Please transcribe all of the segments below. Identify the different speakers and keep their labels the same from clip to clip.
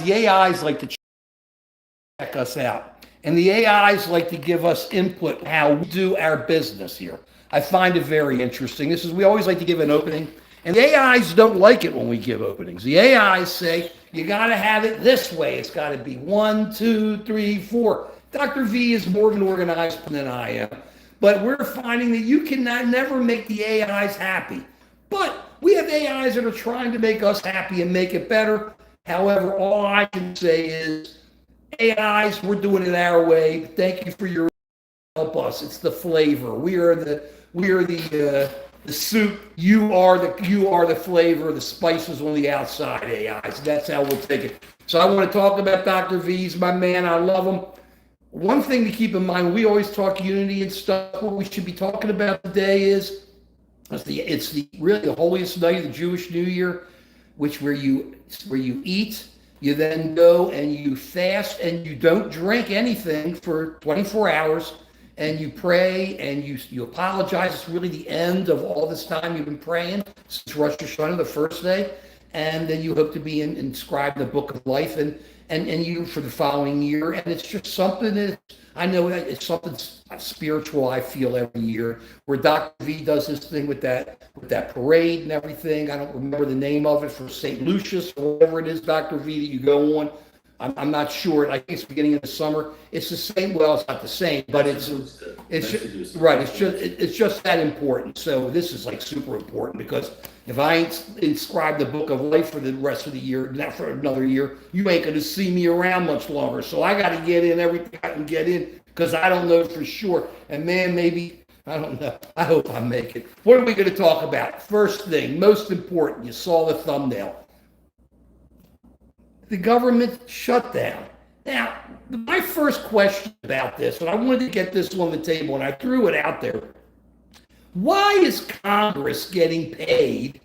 Speaker 1: the AIs like to check us out. And the AIs like to give us input how we do our business here. I find it very interesting. We always like to give an opening, and the AIs don't like it when we give openings. The AIs say, you got to have it this way. It's got to be 1, 2, 3, 4. Dr. V is more organized than I am. But we're finding that you cannot never make the AIs happy. But we have AIs that are trying to make us happy and make it better. However, all I can say is, AIs, we're doing it our way. Thank you for your help us. It's the flavor. We are the soup. You are the flavor. The spices on the outside. AIs. That's how we'll take it. So I want to talk about Dr. V's, my man. I love him. One thing to keep in mind: we always talk unity and stuff. What we should be talking about today is it's really the holiest night of the Jewish New Year, where you eat. You then go and you fast and you don't drink anything for 24 hours, and you pray and you apologize. It's really the end of all this time you've been praying since Rosh Hashanah, the first day, and then you hope to be inscribed in the book of life and you for the following year. And it's just something that I know that it's something spiritual I feel every year, where Dr. V does this thing with that parade and everything. I don't remember the name of it, for St. Lucius or whatever it is, Dr. V, that you go on. I'm not sure. I think it's beginning of the summer. It's the same. Well, it's not the same, but it's right. It's just that important. So this is like super important, because if I ain't inscribed the book of life for the rest of the year, not for another year, you ain't going to see me around much longer. So I got to get in everything I can get in, because I don't know for sure. And man, maybe, I don't know. I hope I make it. What are we going to talk about? First thing, most important, you saw the thumbnail. The government shutdown. Now, my first question about this, and I wanted to get this on the table, and I threw it out there. Why is Congress getting paid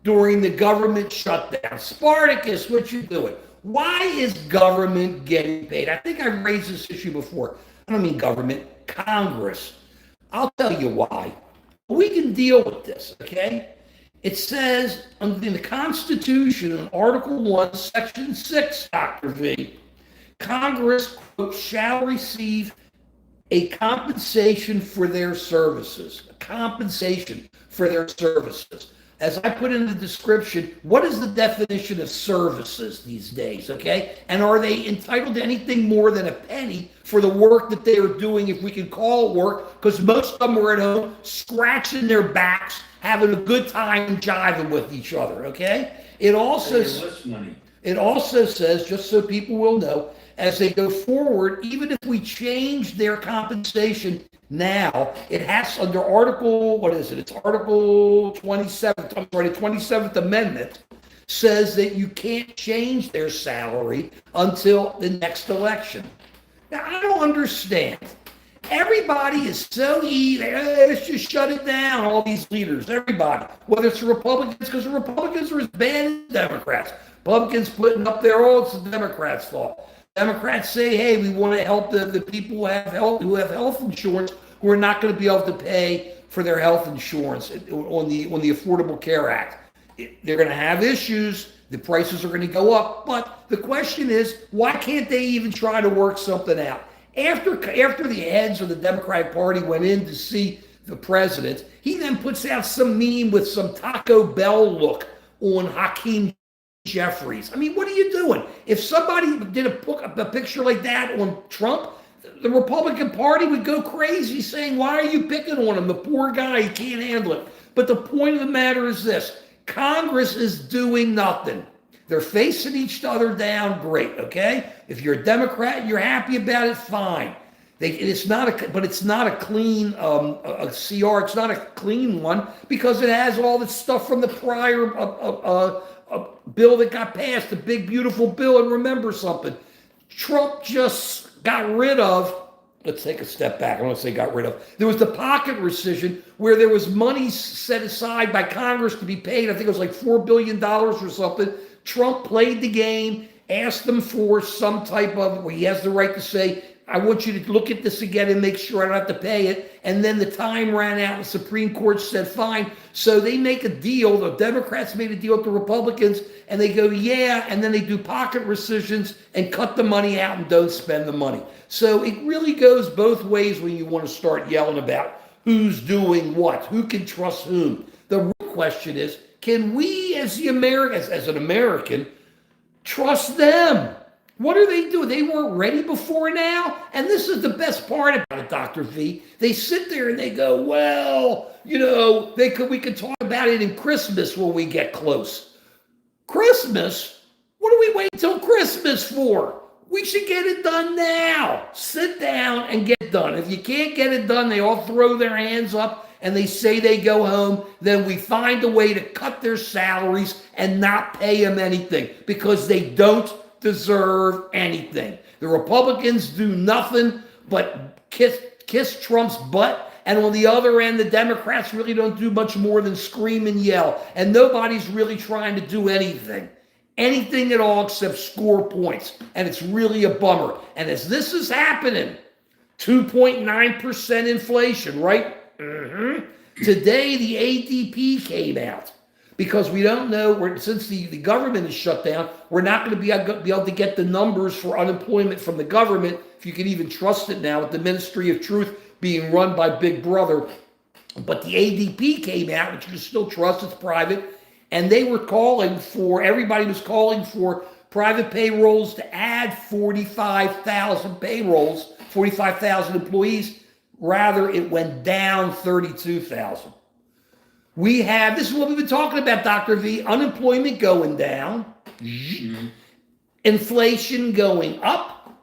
Speaker 1: during the government shutdown? Spartacus, what you doing? Why is government getting paid? I think I've raised this issue before. I don't mean government, Congress. I'll tell you why. We can deal with this, okay? It says in the Constitution, in Article 1, Section 6, Dr. V, Congress, quote, shall receive a compensation for their services. A compensation for their services. As I put in the description, what is the definition of services these days, okay? And are they entitled to anything more than a penny for the work that they are doing, if we can call it work? Because most of them are at home scratching their backs, having a good time jiving with each other, okay? It also says, just so people will know, as they go forward, even if we change their compensation now, it has, under Article, what is it? It's Article 27, I'm sorry, the 27th Amendment says that you can't change their salary until the next election. Now, I don't understand. Everybody is so easy. Let's just shut it down, all these leaders, everybody. Whether it's the Republicans, because the Republicans are as bad as Democrats. Republicans putting up their own, it's the Democrats' fault. Democrats say, hey, we want to help the people who have health insurance, who are not going to be able to pay for their health insurance on the Affordable Care Act. They're going to have issues. The prices are going to go up. But the question is, why can't they even try to work something out? After the heads of the Democratic Party went in to see the president, he then puts out some meme with some Taco Bell look on Hakeem Jeffries. I mean, what are you doing? If somebody did a picture like that on Trump, the Republican Party would go crazy saying, why are you picking on him? The poor guy, he can't handle it. But the point of the matter is this: Congress is doing nothing. They're facing each other down. Great, okay? If you're a Democrat and you're happy about it, fine. It's not a clean a CR. It's not a clean one, because it has all the stuff from the prior bill that got passed, the big beautiful bill. And remember something: Trump just got rid of. Let's take a step back. I don't want to say got rid of. There was the pocket rescission, where there was money set aside by Congress to be paid. I think it was like $4 billion or something. Trump played the game, asked them for some type of, well, he has the right to say, I want you to look at this again and make sure I don't have to pay it. And then the time ran out. The Supreme Court said, fine. So they make a deal. The Democrats made a deal with the Republicans, and they go, yeah. And then they do pocket rescissions and cut the money out and don't spend the money. So it really goes both ways when you want to start yelling about who's doing what, who can trust whom. The real question is, can we as the Americans, as an American, trust them? What are they doing? They weren't ready before now. And this is the best part about it, Dr. V. They sit there and they go, well, you know, we could talk about it in Christmas when we get close. Christmas? What do we wait till Christmas for? We should get it done now. Sit down and get it done. If you can't get it done, they all throw their hands up and they say they go home. Then we find a way to cut their salaries and not pay them anything because they don't deserve anything. The Republicans do nothing but kiss Trump's butt. And on the other end, the Democrats really don't do much more than scream and yell. And nobody's really trying to do anything at all except score points. And it's really a bummer. And as this is happening, 2.9% inflation, right? Today, the ADP came out. Because we don't know, since the government is shut down, we're not going to be able to get the numbers for unemployment from the government, if you can even trust it now, with the Ministry of Truth being run by Big Brother. But the ADP came out, which you can still trust, it's private, and they were everybody was calling for private payrolls to add 45,000 payrolls, 45,000 employees. Rather, it went down 32,000. This is what we've been talking about, Dr. V. Unemployment going down, inflation going up,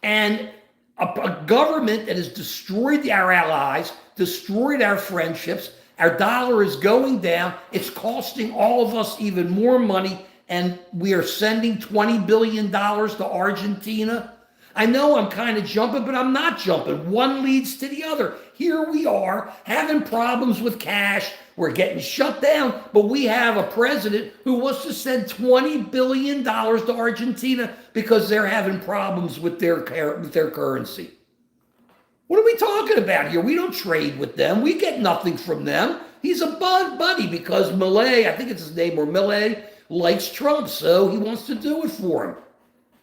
Speaker 1: and a government that has destroyed our allies, destroyed our friendships. Our dollar is going down. It's costing all of us even more money, and we are sending $20 billion to Argentina. I know I'm kind of jumping, but I'm not jumping. One leads to the other. Here we are having problems with cash. We're getting shut down, but we have a president who wants to send $20 billion to Argentina because they're having problems with their currency. What are we talking about here? We don't trade with them. We get nothing from them. He's a buddy because Milei, I think it's his name, or Milei, likes Trump, so he wants to do it for him.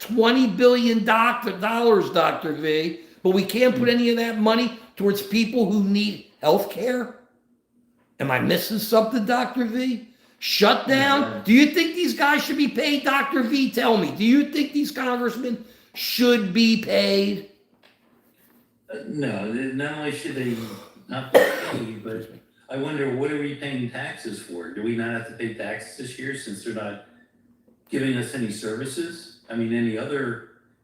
Speaker 1: $20 billion, Dr. V, but we can't put any of that money towards people who need health care? Am I missing something, Dr. V? Shutdown? Do you think these guys should be paid, Dr. V? Tell me. Do you think these congressmen should be paid?
Speaker 2: No, not only should they not be paid, but I wonder, what are we paying taxes for? Do we not have to pay taxes this year since they're not giving us any services? I mean,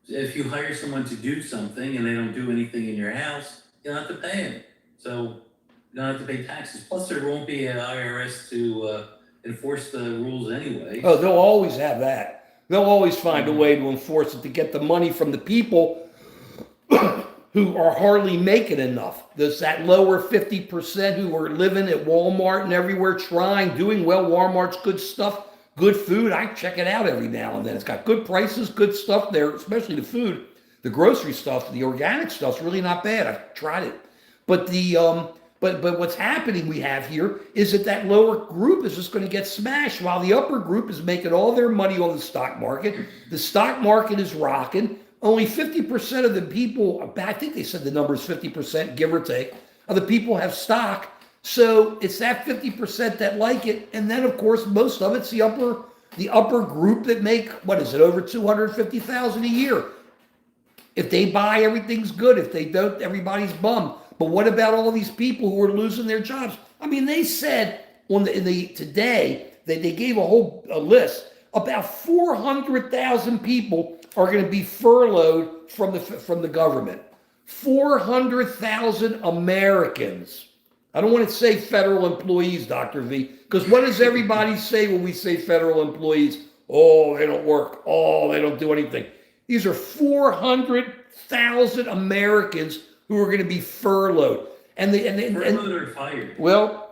Speaker 2: if you hire someone to do something and they don't do anything in your house, you don't have to pay them. So you don't have to pay taxes. Plus, there won't be an IRS to enforce the rules anyway.
Speaker 1: Oh, they'll always have that. They'll always find a way to enforce it to get the money from the people who are hardly making enough. There's that lower 50% who are living at Walmart and everywhere doing well. Walmart's good stuff, good food. I check it out every now and then. It's got good prices, good stuff there, especially the food. The grocery stuff, the organic stuff's really not bad. I've tried it. But But what's happening we have here is that lower group is just going to get smashed while the upper group is making all their money on the stock market. The stock market is rocking. Only 50% of the people, I think they said the number is 50%, give or take, of the people have stock. So it's that 50% that like it. And then, of course, most of it's the upper group that make, over $250,000 a year. If they buy, everyth's good. If they don't, everybody's bummed. But what about all these people who are losing their jobs? I mean, they said today that they gave a list. About 400,000 people are going to be furloughed from the government. 400,000 Americans. I don't want to say federal employees, Dr. V, because what does everybody say when we say federal employees? Oh, they don't work. Oh, they don't do anything. These are 400,000 Americans who are going to be furloughed.
Speaker 2: Furloughed or fired?
Speaker 1: Well,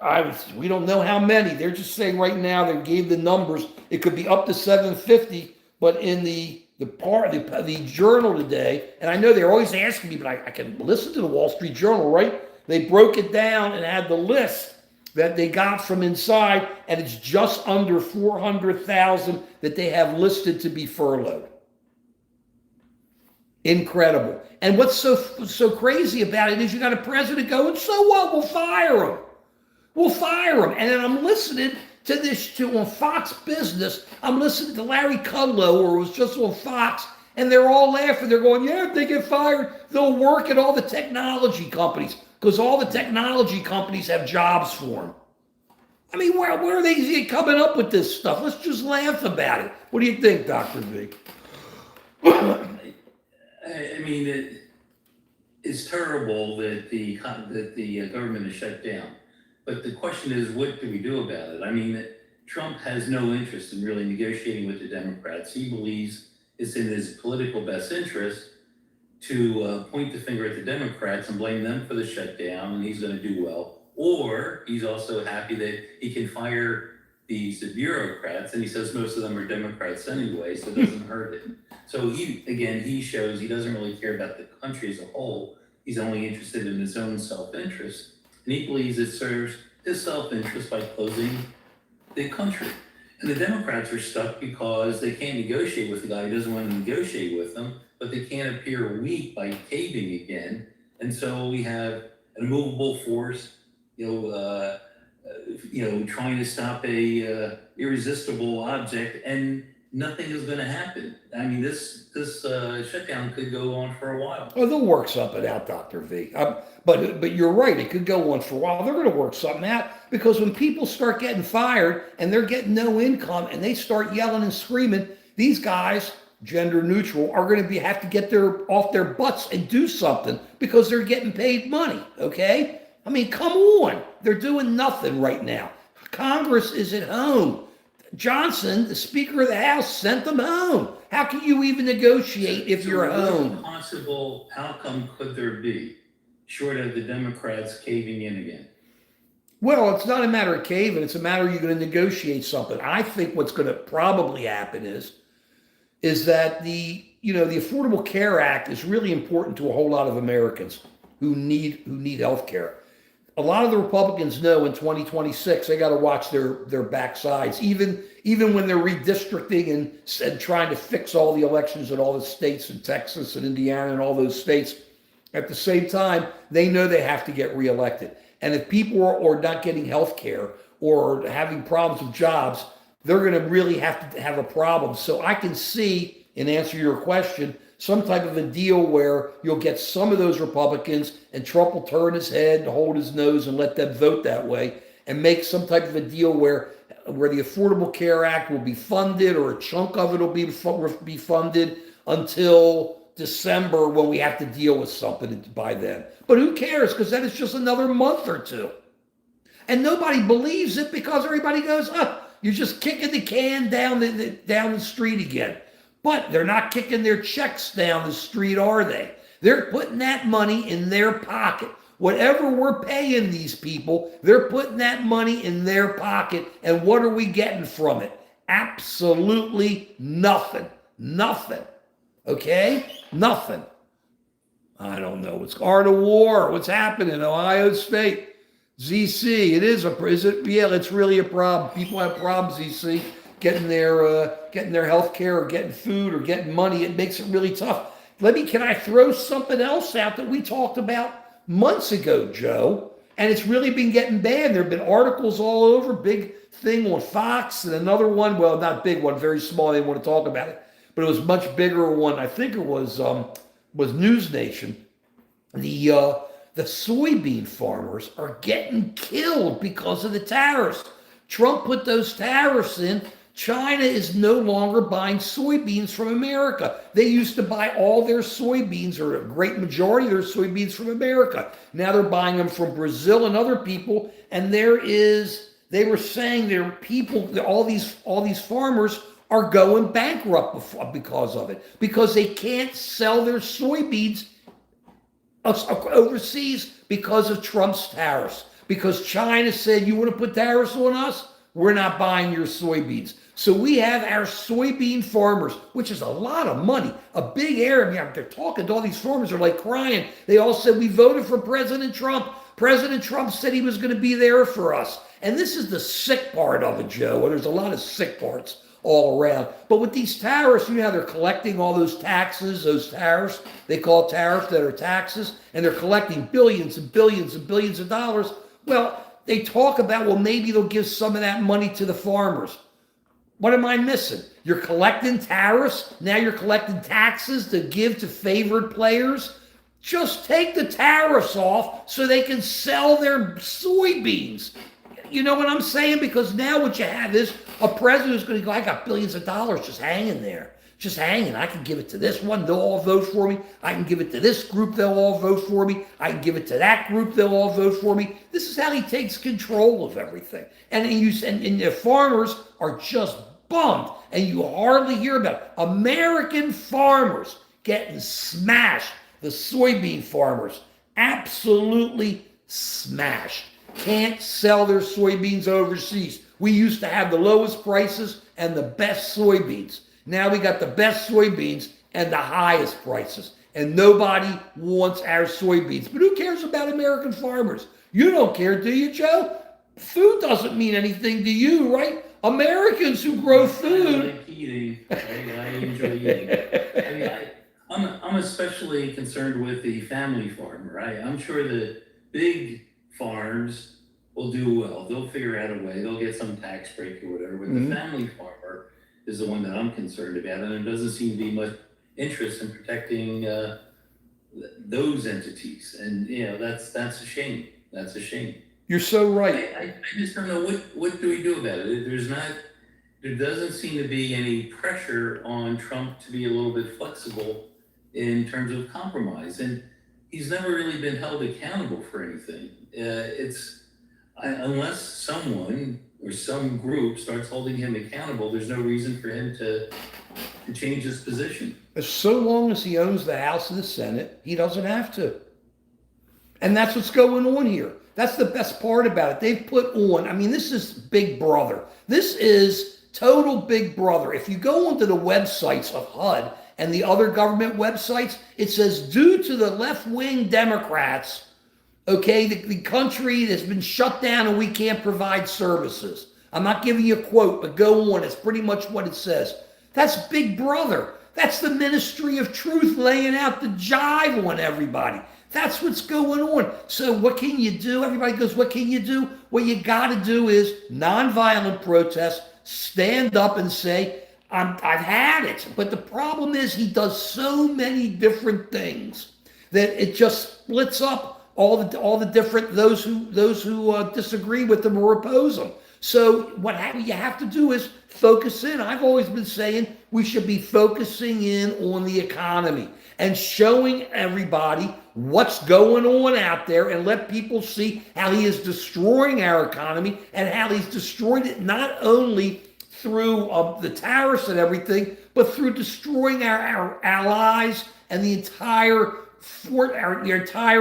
Speaker 1: we don't know how many. They're just saying right now, they gave the numbers. It could be up to 750, but in the the Journal today, and I know they're always asking me, but I can listen to the Wall Street Journal, right? They broke it down and had the list that they got from inside, and it's just under 400,000 that they have listed to be furloughed. Incredible. And what's so crazy about it is you got a president going, so what? We'll fire him. We'll fire him. And then I'm listening to this on Fox Business. I'm listening to Larry Kudlow, or it was just on Fox, and they're all laughing. They're going, yeah, if they get fired, they'll work at all the technology companies, because all the technology companies have jobs for them. I mean, where are they coming up with this stuff? Let's just laugh about it. What do you think, Dr. V?
Speaker 2: I mean, it's terrible that the government is shut down. But the question is, what do we do about it? I mean, Trump has no interest in really negotiating with the Democrats. He believes it's in his political best interest to point the finger at the Democrats and blame them for the shutdown, and he's going to do well. Or he's also happy that he can fire the bureaucrats, and he says most of them are Democrats anyway, so it doesn't hurt him. So he shows he doesn't really care about the country as a whole. He's only interested in his own self-interest. And he believes it serves his self-interest by closing the country. And the Democrats are stuck because they can't negotiate with the guy who doesn't want to negotiate with them, but they can't appear weak by caving again. And so we have an immovable force, trying to stop a irresistible object, and nothing is going to happen. I mean, this shutdown could go on for a while.
Speaker 1: Oh, they'll work something out, Dr. V. But you're right, it could go on for a while. They're going to work something out, because when people start getting fired and they're getting no income and they start yelling and screaming, these guys, gender neutral, are going to have to get off their butts and do something, because they're getting paid money, okay? I mean, come on. They're doing nothing right now. Congress is at home. Johnson, the Speaker of the House, sent them home. How can you even negotiate if you're at home?
Speaker 2: What possible outcome could there be, short of the Democrats caving in again?
Speaker 1: Well, it's not a matter of caving. It's a matter of you're going to negotiate something. I think what's going to probably happen is that the Affordable Care Act is really important to a whole lot of Americans who need health care. A lot of the Republicans know in 2026 they got to watch their backsides, even when they're redistricting and trying to fix all the elections in all the states in Texas and Indiana and all those states. At the same time, they know they have to get reelected. And if people are not getting health care or having problems with jobs, they're going to really have to have a problem. So I can see, in answer to your question, some type of a deal where you'll get some of those Republicans and Trump will turn his head and hold his nose and let them vote that way, and make some type of a deal where the Affordable Care Act will be funded, or a chunk of it will be funded until December, when we have to deal with something by then. But who cares? Because then it's just another month or two. And nobody believes it, because everybody goes, you're just kicking the can down the street again. But they're not kicking their checks down the street, are they? They're putting that money in their pocket. Whatever we're paying these people, they're putting that money in their pocket. And what are we getting from it? Absolutely nothing. Nothing. Okay? Nothing. I don't know. It's art of war. What's happening in Ohio State? ZC, it's really a problem. People have problems, ZC, getting their health care or getting food or getting money. It makes it really tough. Can I throw something else out that we talked about months ago, Joe? And it's really been getting bad. There have been articles all over, big thing on Fox, and another one, well, not big one, very small, they didn't want to talk about it, but it was much bigger one. I think it was News Nation. The soybean farmers are getting killed because of the tariffs. Trump put those tariffs in. China is no longer buying soybeans from America. They used to buy all their soybeans, or a great majority of their soybeans, from America. Now they're buying them from Brazil and other people. And they were saying all these farmers are going bankrupt because of it, because they can't sell their soybeans overseas because of Trump's tariffs. Because China said, you want to put tariffs on us? We're not buying your soybeans. So we have our soybean farmers, which is a lot of money, a big area. I mean, they're talking to all these farmers, they're like crying. They all said, we voted for President Trump. President Trump said he was going to be there for us. And this is the sick part of it, Joe. And there's a lot of sick parts all around. But with these tariffs, you know how they're collecting all those taxes, those tariffs, they call tariffs that are taxes, and they're collecting billions and billions and billions of dollars. Well, they talk about, well, maybe they'll give some of that money to the farmers. What am I missing? You're collecting tariffs, now you're collecting taxes to give to favored players. Just take the tariffs off so they can sell their soybeans. You know what I'm saying? Because now what you have is a president who's going to go, I got billions of dollars just hanging there. Just hanging. I can give it to this one, they'll all vote for me. I can give it to this group, they'll all vote for me. I can give it to that group, they'll all vote for me. This is how he takes control of everything. And the farmers are just bummed, and you hardly hear about it. American farmers getting smashed. The soybean farmers, absolutely smashed. Can't sell their soybeans overseas. We used to have the lowest prices and the best soybeans. Now we got the best soybeans and the highest prices. And nobody wants our soybeans. But who cares about American farmers? You don't care, do you, Joe? Food doesn't mean anything to you, right? Americans who grow food.
Speaker 2: I like eating. I enjoy eating. I mean, I'm especially concerned with the family farmer. I'm sure the big farms will do well. They'll figure out a way. They'll get some tax break or whatever. But the family farmer is the one that I'm concerned about, and there doesn't seem to be much interest in protecting those entities. And that's a shame. That's a shame.
Speaker 1: You're so right.
Speaker 2: I just don't know what do we do about it. There doesn't seem to be any pressure on Trump to be a little bit flexible in terms of compromise, and he's never really been held accountable for anything. Unless someone or some group starts holding him accountable, there's no reason for him to change his position.
Speaker 1: So long as he owns the House and the Senate, he doesn't have to. And that's what's going on here. That's the best part about it. They've put on, I mean, this is Big Brother. This is total Big Brother. If you go onto the websites of HUD and the other government websites, it says, due to the left-wing Democrats, okay, the country has been shut down and we can't provide services. I'm not giving you a quote, but go on. It's pretty much what it says. That's Big Brother. That's the Ministry of Truth laying out the jive on everybody. That's what's going on. So what can you do? Everybody goes, what can you do? What you got to do is nonviolent protest, stand up and say, I've had it. But the problem is he does so many different things that it just splits up all the different, those who disagree with them or oppose them. So what you have to do is focus in. I've always been saying we should be focusing in on the economy and showing everybody what's going on out there, and let people see how he is destroying our economy and how he's destroyed it not only through the tariffs and everything, but through destroying our allies and the entire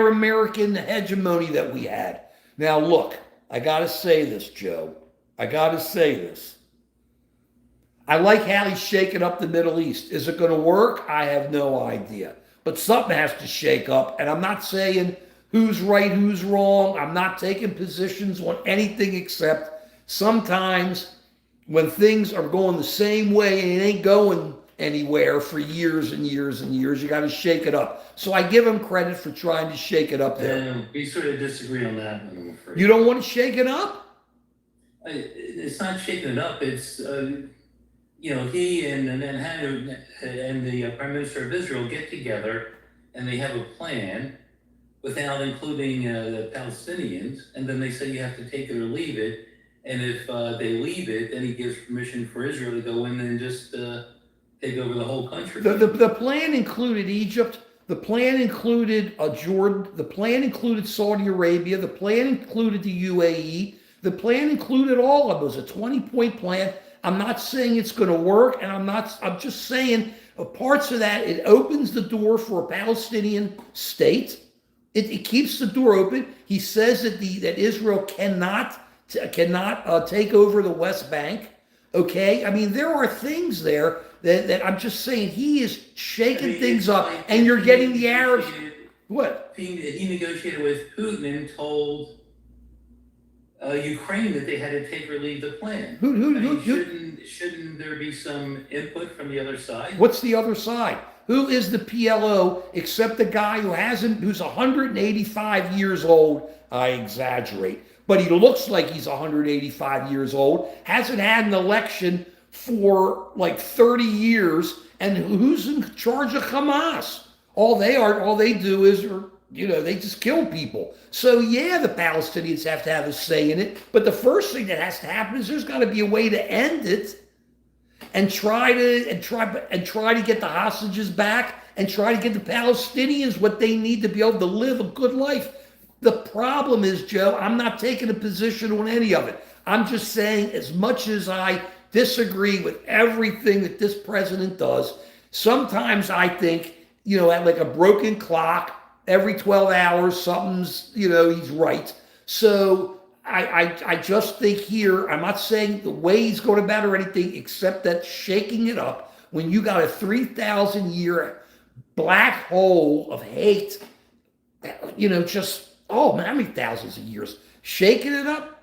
Speaker 1: American hegemony that we had. Now, look, I got to say this, Joe. I got to say this. I like how he's shaking up the Middle East. Is it going to work? I have no idea. But something has to shake up. And I'm not saying who's right, who's wrong. I'm not taking positions on anything except sometimes when things are going the same way and it ain't going anywhere for years and years and years, you got to shake it up. So I give him credit for trying to shake it up there.
Speaker 2: We sort of disagree on that one, I'm afraid.
Speaker 1: You don't want to shake it up?
Speaker 2: It's not shaking it up. It's he and the Prime Minister of Israel get together and they have a plan without including the Palestinians, and then they say you have to take it or leave it. And if they leave it, then he gives permission for Israel to go in and just take over the whole country.
Speaker 1: The plan included Egypt. The plan included Jordan. The plan included Saudi Arabia. The plan included the UAE. The plan included all of it. It was a 20-point plan. I'm not saying it's going to work, and I'm just saying parts of that, it opens the door for a Palestinian state. It keeps the door open. He says that Israel cannot take over the West Bank. Okay, I mean, there are things there that I'm just saying he is shaking things up,
Speaker 2: like
Speaker 1: and you're getting the Arabs. What?
Speaker 2: He negotiated with Putin and told Ukraine that they had to take or leave the plan. Shouldn't there be some input from the other side?
Speaker 1: What's the other side? Who is the PLO except the guy who's 185 years old? I exaggerate, but he looks like he's 185 years old, hasn't had an election for like 30 years, and who's in charge of Hamas? All they do is, they just kill people. So yeah, the Palestinians have to have a say in it, but the first thing that has to happen is there's got to be a way to end it, and try to get the hostages back, and try to get the Palestinians what they need to be able to live a good life. The problem is, Joe, I'm not taking a position on any of it. I'm just saying, as much as I disagree with everything that this president does, sometimes I think, at like a broken clock, every 12 hours, something's, he's right. So I just think here, I'm not saying the way he's going about or anything, except that shaking it up when you got a 3,000 year black hole of hate, how many thousands of years, shaking it up.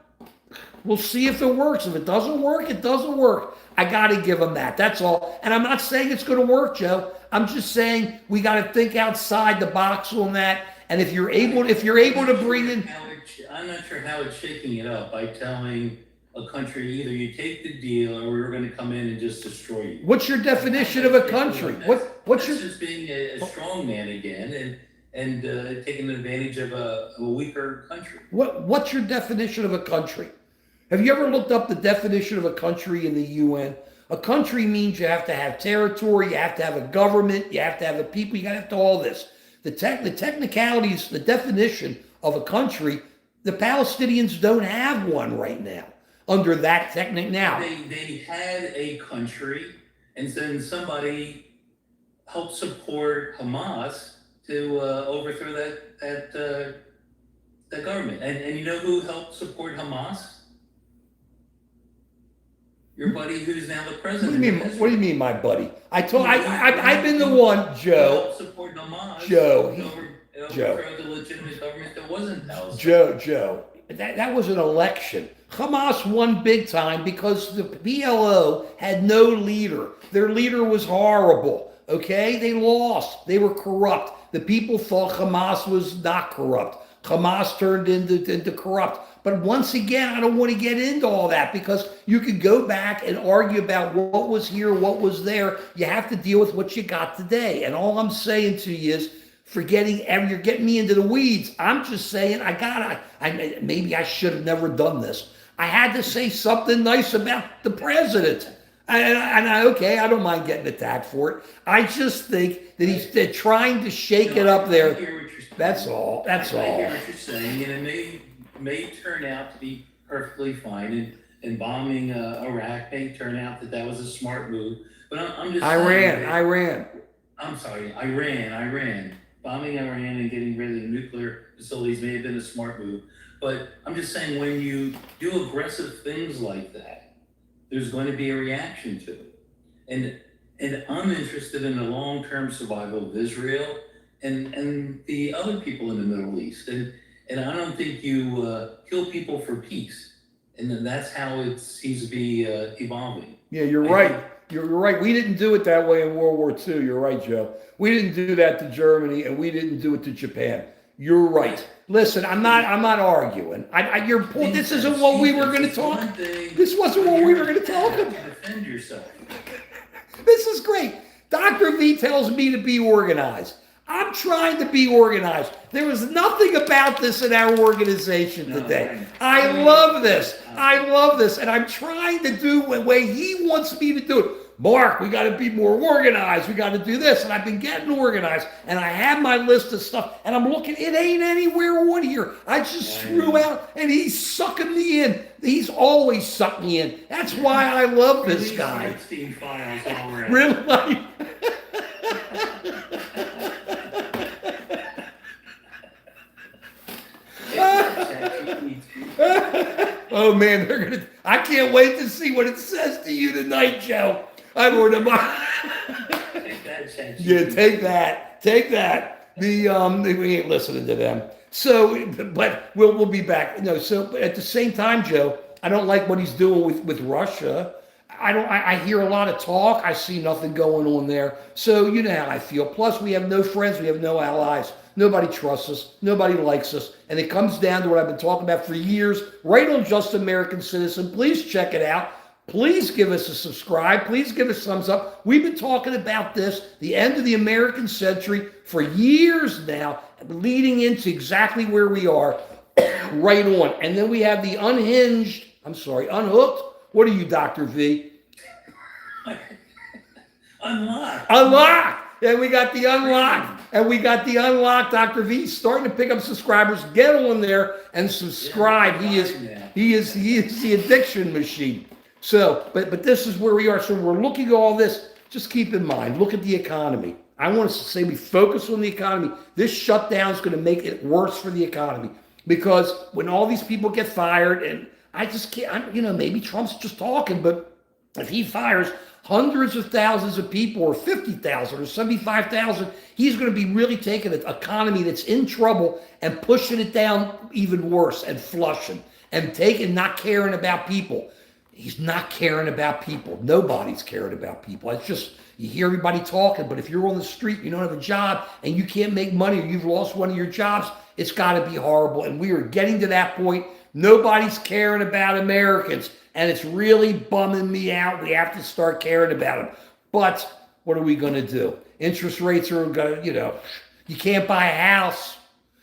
Speaker 1: We'll see if it works. If it doesn't work, it doesn't work. I got to give him that. That's all. And I'm not saying it's going to work, Joe. I'm just saying we got to think outside the box on that. And if you're able to bring in,
Speaker 2: I'm not sure how it's shaking it up by telling a country either you take the deal or we're going to come in and just destroy you.
Speaker 1: What's your definition of a country? What's
Speaker 2: just being a strong man again and taking advantage of a weaker country?
Speaker 1: What's your definition of a country? Have you ever looked up the definition of a country in the UN? A country means you have to have territory, you have to have a government, you have to have a people, you got to have all this. The technicalities, the definition of a country, the Palestinians don't have one right now under that technique now.
Speaker 2: They had a country, and then somebody helped support Hamas to overthrow that government. And you know who helped support Hamas? Your buddy who's now the president.
Speaker 1: What do you mean, my buddy? I've been the one, Joe.
Speaker 2: Support Hamas.
Speaker 1: Joe.
Speaker 2: Overthrow the legitimate government that wasn't Palestine.
Speaker 1: Joe. That was an election. Hamas won big time because the PLO had no leader. Their leader was horrible. Okay, they lost. They were corrupt. The people thought Hamas was not corrupt. Hamas turned into corrupt. But once again, I don't want to get into all that because you could go back and argue about what was here, what was there. You have to deal with what you got today. And all I'm saying to you is, you're getting me into the weeds. I'm just saying, maybe I should have never done this. I had to say something nice about the president. I don't mind getting attacked for it. I just think that they're trying to shake it up there. That's all.
Speaker 2: I hear what you're saying, and it may turn out to be perfectly fine, and bombing Iraq may turn out that was a smart move. But I'm just saying.
Speaker 1: Iran.
Speaker 2: I'm sorry, Iran. Bombing Iran and getting rid of the nuclear facilities may have been a smart move. But I'm just saying, when you do aggressive things like that, there's going to be a reaction to it. And I'm interested in the long-term survival of Israel and the other people in the Middle East. And I don't think you kill people for peace. And then that's how it seems to be evolving.
Speaker 1: Yeah, you're right. You're right. We didn't do it that way in World War II. You're right, Joe. We didn't do that to Germany, and we didn't do it to Japan. You're right. Listen, I'm not arguing. Your point. This isn't what we were going to talk. This wasn't what we were going to talk about.
Speaker 2: Defend yourself.
Speaker 1: This is great. Dr. V tells me to be organized. I'm trying to be organized. There was nothing about this in our organization today. I love this. And I'm trying to do the way he wants me to do it. Mark, we got to be more organized. We got to do this. And I've been getting organized. And I have my list of stuff. And I'm looking, it ain't anywhere on here. I just threw out, and he's sucking me in. He's always sucked me in. That's why I love this guy.
Speaker 2: Epstein files all around.
Speaker 1: Really? Oh man, I can't wait to see what it says to you tonight, Joe. I'm going to
Speaker 2: Take that, ChatGPT.
Speaker 1: Yeah, take that. We ain't listening to them. So, but we'll be back. No, so at the same time, Joe, I don't like what he's doing with Russia. I hear a lot of talk. I see nothing going on there. So you know how I feel. Plus, we have no friends. We have no allies. Nobody trusts us. Nobody likes us. And it comes down to what I've been talking about for years, right on Just American Citizen. Please check it out. Please give us a subscribe. Please give us thumbs up. We've been talking about this, the end of the American century, for years now, leading into exactly where we are, right on. And then we have the unhooked. What are you, Dr. V?
Speaker 2: Unlocked.
Speaker 1: Unlocked. And we got the unlocked. And we got the unlocked. Dr. V starting to pick up subscribers. Get on there and subscribe. He is the addiction machine. So, but this is where we are. So we're looking at all this. Just keep in mind, look at the economy. I want to say we focus on the economy. This shutdown is going to make it worse for the economy, because when all these people get fired, and I just can't, maybe Trump's just talking, but if he fires hundreds of thousands of people, or 50,000 or 75,000, he's going to be really taking an economy that's in trouble and pushing it down even worse and flushing and not caring about people. He's not caring about people. Nobody's caring about people. It's just, you hear everybody talking, but if you're on the street, you don't have a job, and you can't make money, or you've lost one of your jobs, it's got to be horrible. And we are getting to that point. Nobody's caring about Americans, and it's really bumming me out. We have to start caring about them. But what are we going to do? Interest rates are going to, you can't buy a house,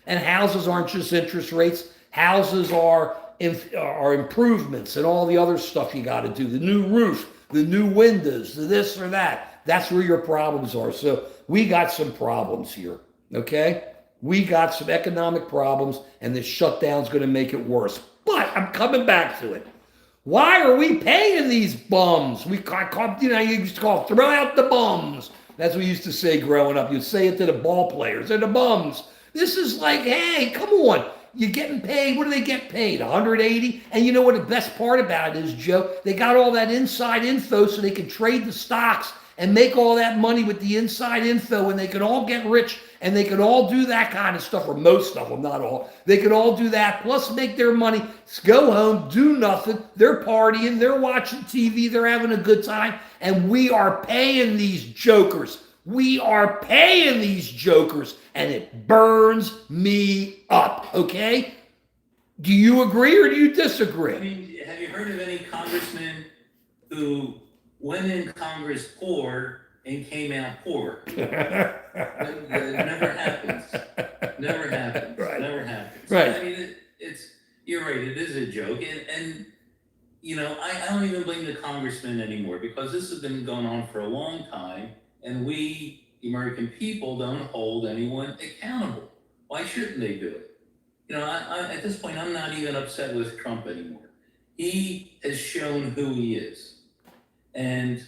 Speaker 1: and houses aren't just interest rates. Houses are improvements and all the other stuff you got to do. The new roof, the new windows, the this or that. That's where your problems are. So we got some problems here, okay? We got some economic problems, and this shutdown's going to make it worse. But I'm coming back to it. Why are we paying these bums? You used to call throw out the bums. That's what we used to say growing up. You'd say it to the ball players. They're the bums. This is like, hey, come on. You're getting paid. What do they get paid? 180? And you know what the best part about it is, Joe? They got all that inside info so they can trade the stocks and make all that money with the inside info, and they can all get rich, and they can all do that kind of stuff, or most of them, not all. They can all do that, plus make their money, go home, do nothing. They're partying, they're watching TV, they're having a good time, and we are paying these jokers. We are paying these jokers, and it burns me up, okay? Do you agree or do you disagree?
Speaker 2: I mean, have you heard of any congressman who went in Congress poor and came out poor? It never happens. Never happens.
Speaker 1: Right.
Speaker 2: Never happens.
Speaker 1: Right.
Speaker 2: I mean, you're right, it is a joke. And I don't even blame the congressman anymore, because this has been going on for a long time. And we, the American people, don't hold anyone accountable. Why shouldn't they do it? At this point, I'm not even upset with Trump anymore. He has shown who he is. And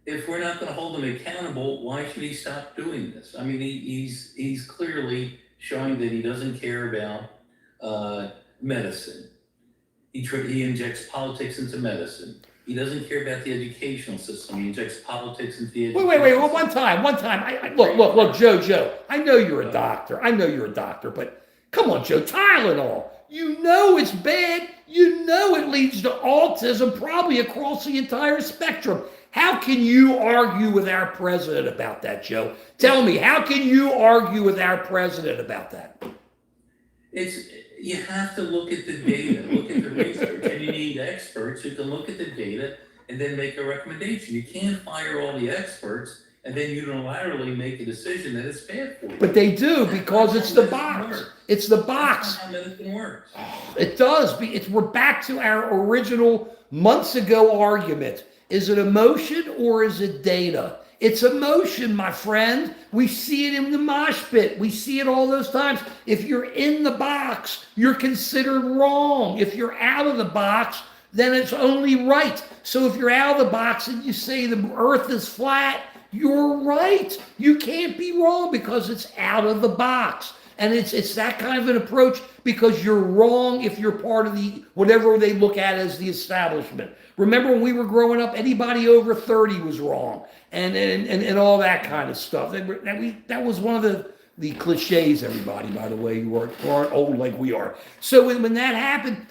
Speaker 2: if we're not going to hold him accountable, why should he stop doing this? I mean, he's clearly showing that he doesn't care about medicine. He injects politics into medicine. He doesn't care about the educational system. He injects politics into the education.
Speaker 1: Wait. Well, one time. Look, Joe. I know you're a doctor. But come on, Joe. Tylenol. You know it's bad. You know it leads to autism, probably across the entire spectrum. How can you argue with our president about that, Joe? Tell me, how can you argue with our president about that?
Speaker 2: You have to look at the data, look at the research, and you need experts who can look at the data and then make a recommendation. You can't fire all the experts and then unilaterally make a decision that it's bad for you.
Speaker 1: But they do, because it's the box. It's the box.
Speaker 2: That's not how medicine works.
Speaker 1: It does. We're back to our original months ago argument. Is it emotion or is it data? It's emotion, my friend. We see it in the Mosh Pit. We see it all those times. If you're in the box, you're considered wrong. If you're out of the box, then it's only right. So if you're out of the box and you say the earth is flat, you're right. You can't be wrong because it's out of the box. And it's that kind of an approach because you're wrong if you're part of the whatever they look at as the establishment. Remember when we were growing up, anybody over 30 was wrong, and all that kind of stuff. That was one of the cliches, everybody, by the way, who aren't old like we are. So when that happened,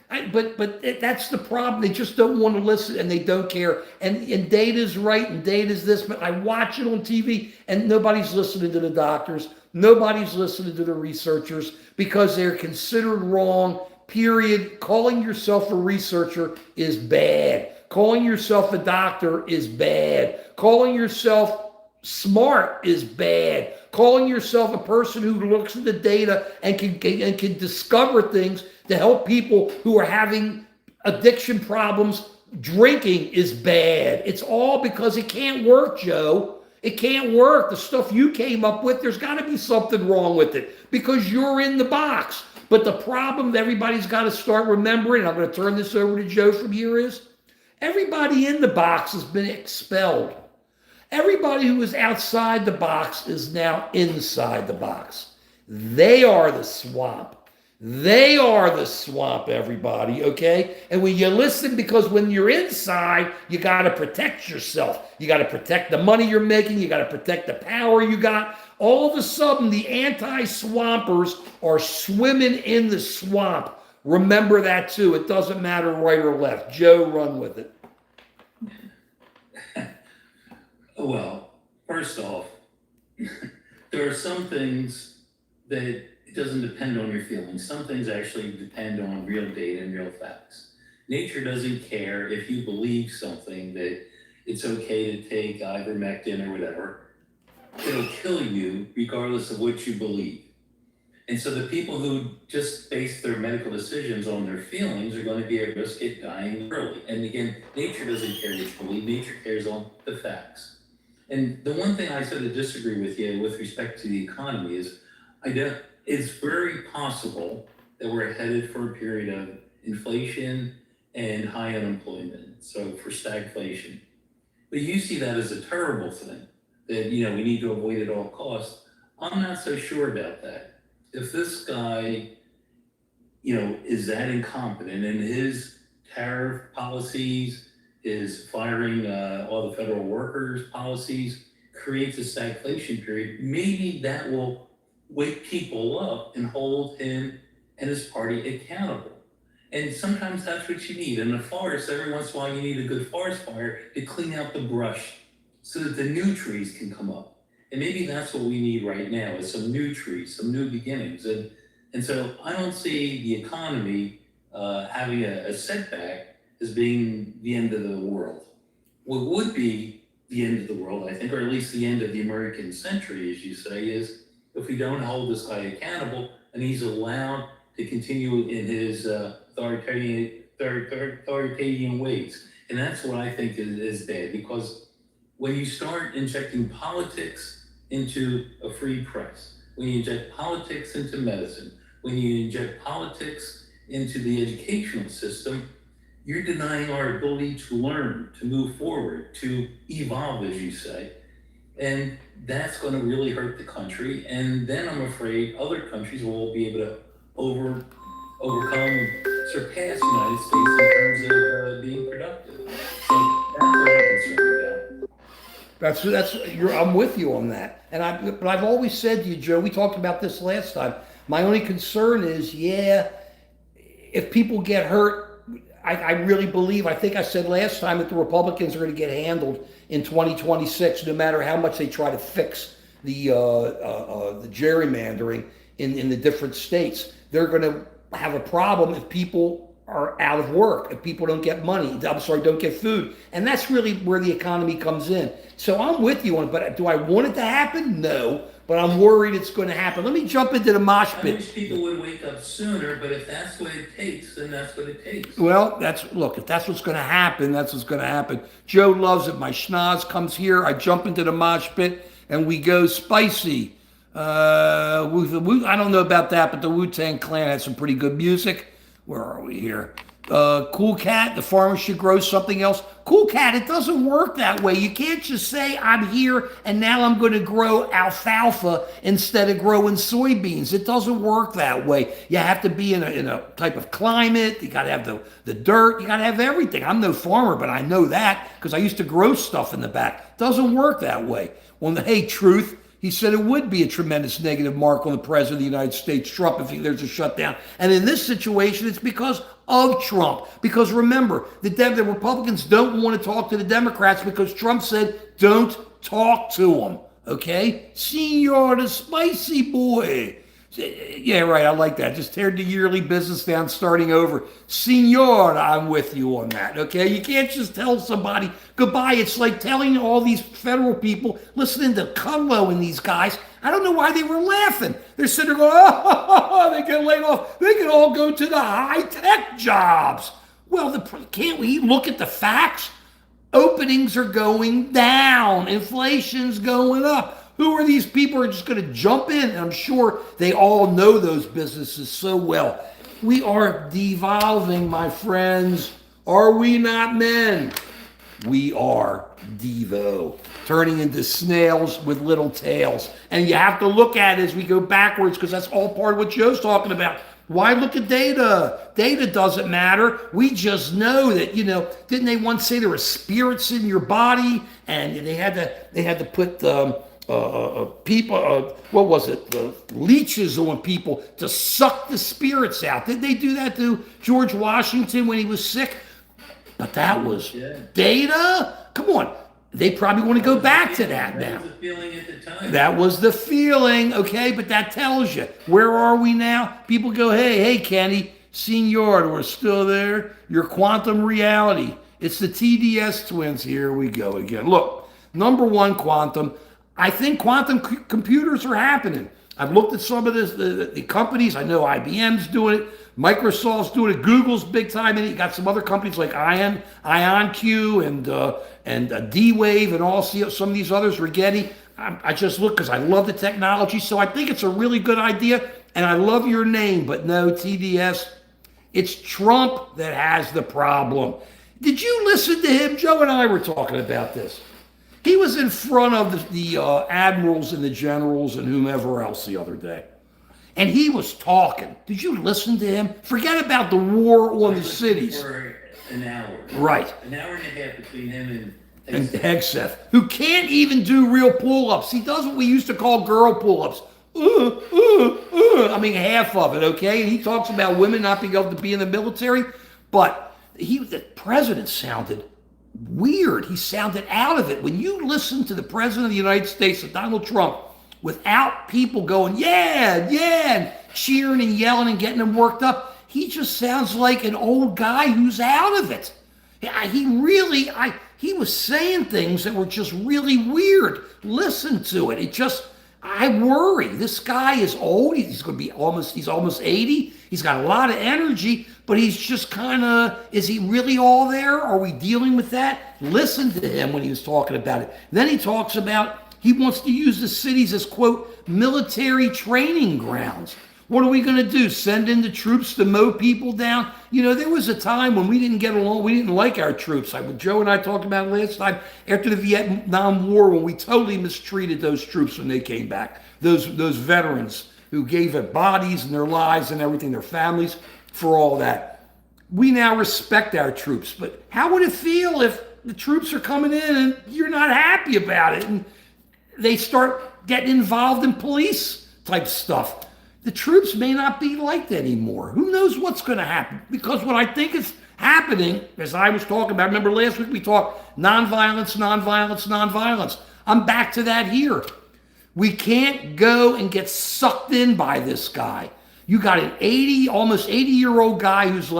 Speaker 1: that's the problem. They just don't want to listen and they don't care. And data's right and data's this, but I watch it on TV and nobody's listening to the doctors. Nobody's listening to the researchers because they're considered wrong, period. Calling yourself a researcher is bad. Calling yourself a doctor is bad. Calling yourself smart is bad. Calling yourself a person who looks at the data and can discover things to help people who are having addiction problems, drinking is bad. It's all because it can't work, Joe. It can't work. The stuff you came up with, there's got to be something wrong with it because you're in the box. But the problem that everybody's got to start remembering, and I'm going to turn this over to Joe from here, is everybody in the box has been expelled. Everybody who was outside the box is now inside the box. They are the swamp. They are the swamp, everybody, okay? And when you listen, because when you're inside, you got to protect yourself. You got to protect the money you're making. You got to protect the power you got. All of a sudden, the anti-swampers are swimming in the swamp. Remember that, too. It doesn't matter right or left. Joe, run with it.
Speaker 2: Well, first off, there are some things that it doesn't depend on your feelings. Some things actually depend on real data and real facts. Nature doesn't care if you believe something that it's okay to take ivermectin or whatever. It'll kill you regardless of what you believe. And so the people who just base their medical decisions on their feelings are going to be at risk of dying early. And again, nature doesn't care what you believe. Nature cares on the facts. And the one thing I sort of disagree with you with respect to the economy is it's very possible that we're headed for a period of inflation and high unemployment, so for stagflation. But you see that as a terrible thing, that we need to avoid at all costs. I'm not so sure about that. If this guy, is that incompetent in his tariff policies, is firing all the federal workers policies, creates a stagflation period, maybe that will wake people up and hold him and his party accountable. And sometimes that's what you need. In a forest, every once in a while you need a good forest fire to clean out the brush so that the new trees can come up. And maybe that's what we need right now is some new trees, some new beginnings. And so I don't see the economy having a setback as being the end of the world. What would be the end of the world, I think, or at least the end of the American century, as you say, is if we don't hold this guy accountable and he's allowed to continue in his authoritarian ways. And that's what I think is bad, because when you start injecting politics into a free press, when you inject politics into medicine, when you inject politics into the educational system, you're denying our ability to learn, to move forward, to evolve, as you say. And that's going to really hurt the country. And then I'm afraid other countries will be able to overcome, surpass the United States in terms of being productive. So that's what I'm concerned about.
Speaker 1: I'm with you on that. But I've always said to you, Joe, we talked about this last time. My only concern is, if people get hurt, I really believe, I think I said last time that the Republicans are going to get handled in 2026, no matter how much they try to fix the gerrymandering in the different states. They're going to have a problem if people are out of work, if people don't get money, don't get food. And that's really where the economy comes in. So I'm with you on it, but do I want it to happen? No. But I'm worried it's going to happen. Let me jump into the mosh pit.
Speaker 2: I wish people would wake up sooner, but if that's what it takes, then that's what it takes.
Speaker 1: Well, if that's what's going to happen, that's what's going to happen. Joe loves it. My schnoz comes here. I jump into the mosh pit, and we go spicy. I don't know about that, but the Wu-Tang Clan had some pretty good music. Where are we here? Cool Cat, the farmer should grow something else. Cool Cat, it doesn't work that way. You can't just say, I'm here and now I'm going to grow alfalfa instead of growing soybeans. It doesn't work that way. You have to be in a type of climate. You got to have the dirt. You got to have everything. I'm no farmer, but I know that because I used to grow stuff in the back. It doesn't work that way. Well, hey, truth. He said it would be a tremendous negative mark on the president of the United States, Trump, if there's a shutdown. And in this situation, it's because of Trump. Because remember, the Republicans don't want to talk to the Democrats because Trump said, don't talk to them. Okay? Senor, the spicy boy. Yeah, right. I like that. Just tear the yearly business down, starting over. Senor, I'm with you on that. Okay? You can't just tell somebody goodbye. It's like telling all these federal people, listening to Kudlow and these guys. I don't know why they were laughing. They're sitting there going, oh, they get laid off. They can all go to the high-tech jobs. Well, can't we look at the facts? Openings are going down. Inflation's going up. Who are these people who are just going to jump in? And I'm sure they all know those businesses so well. We are devolving, my friends. Are we not men? We are Devo, turning into snails with little tails. And you have to look at it as we go backwards because that's all part of what Joe's talking about. Why look at data? Data doesn't matter. We just know that, didn't they once say there were spirits in your body and they had to put people, what was it? Leeches on people to suck the spirits out. Did they do that to George Washington when he was sick? But that was data? Come on. They probably want to go back to that now.
Speaker 2: That was the feeling at the time.
Speaker 1: That was the feeling, okay? But that tells you. Where are we now? People go, hey, Kenny, Senor, we're still there. Your quantum reality. It's the TDS twins. Here we go again. Look, number one, quantum. I think quantum computers are happening. I've looked at some of the companies. I know IBM's doing it. Microsoft's doing it. Google's big time in it. You got some other companies like IonQ and D-Wave and all some of these others. Rigetti. I just look because I love the technology. So I think it's a really good idea. And I love your name, but no, TDS. It's Trump that has the problem. Did you listen to him? Joe and I were talking about this. He was in front of the admirals and the generals and whomever else the other day. And he was talking. Did you listen to him? Forget about the war on the cities.
Speaker 2: For an hour.
Speaker 1: Right.
Speaker 2: An hour and a half between him
Speaker 1: and Hegseth, who can't even do real pull-ups. He does what we used to call girl pull-ups. I mean, half of it, okay? And he talks about women not being able to be in the military. But the president sounded weird. He sounded out of it. When you listen to the president of the United States, Donald Trump, without people going, yeah, and cheering and yelling and getting them worked up, he just sounds like an old guy who's out of it. He was saying things that were just really weird. Listen to it. I worry. This guy is old. He's almost 80. He's got a lot of energy, but he's just is he really all there? Are we dealing with that? Listen to him when he was talking about it. Then he talks about he wants to use the cities as, quote, military training grounds. What are we going to do? Send in the troops to mow people down? There was a time when we didn't get along. We didn't like our troops. Joe and I talked about it last time after the Vietnam War when we totally mistreated those troops when they came back. Those veterans who gave up bodies and their lives and everything, their families, for all that. We now respect our troops. But how would it feel if the troops are coming in and you're not happy about it and they start getting involved in police type stuff? The troops may not be like that anymore. Who knows what's going to happen? Because what I think is happening, as I was talking about, remember last week we talked nonviolence. I'm back to that here. We can't go and get sucked in by this guy. You got an almost 80-year-old guy who's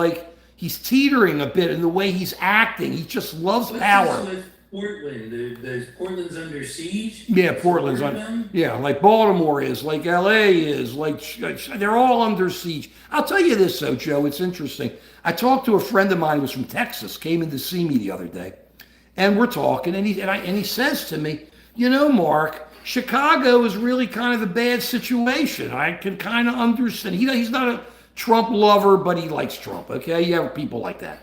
Speaker 1: he's teetering a bit in the way he's acting. He just loves power.
Speaker 2: Portland, Portland's under siege.
Speaker 1: Yeah, Portland's like Baltimore is, like LA is, they're all under siege. I'll tell you this though, Joe, it's interesting. I talked to a friend of mine who was from Texas, came in to see me the other day, and we're talking, and he says to me, Mark, Chicago is really kind of a bad situation. I can kind of understand. He's not Trump lover, but he likes Trump. Okay, you have people like that.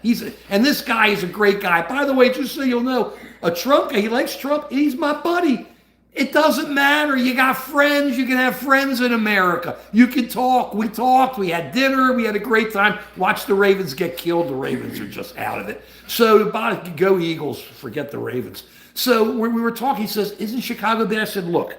Speaker 1: And this guy is a great guy. By the way, just so you'll know, a Trump guy, he likes Trump. He's my buddy. It doesn't matter. You got friends. You can have friends in America. You can talk. We talked. We had dinner. We had a great time. Watch the Ravens get killed. The Ravens are just out of it. So go Eagles. Forget the Ravens. So when we were talking, he says, "Isn't Chicago bad?" I said, "Look,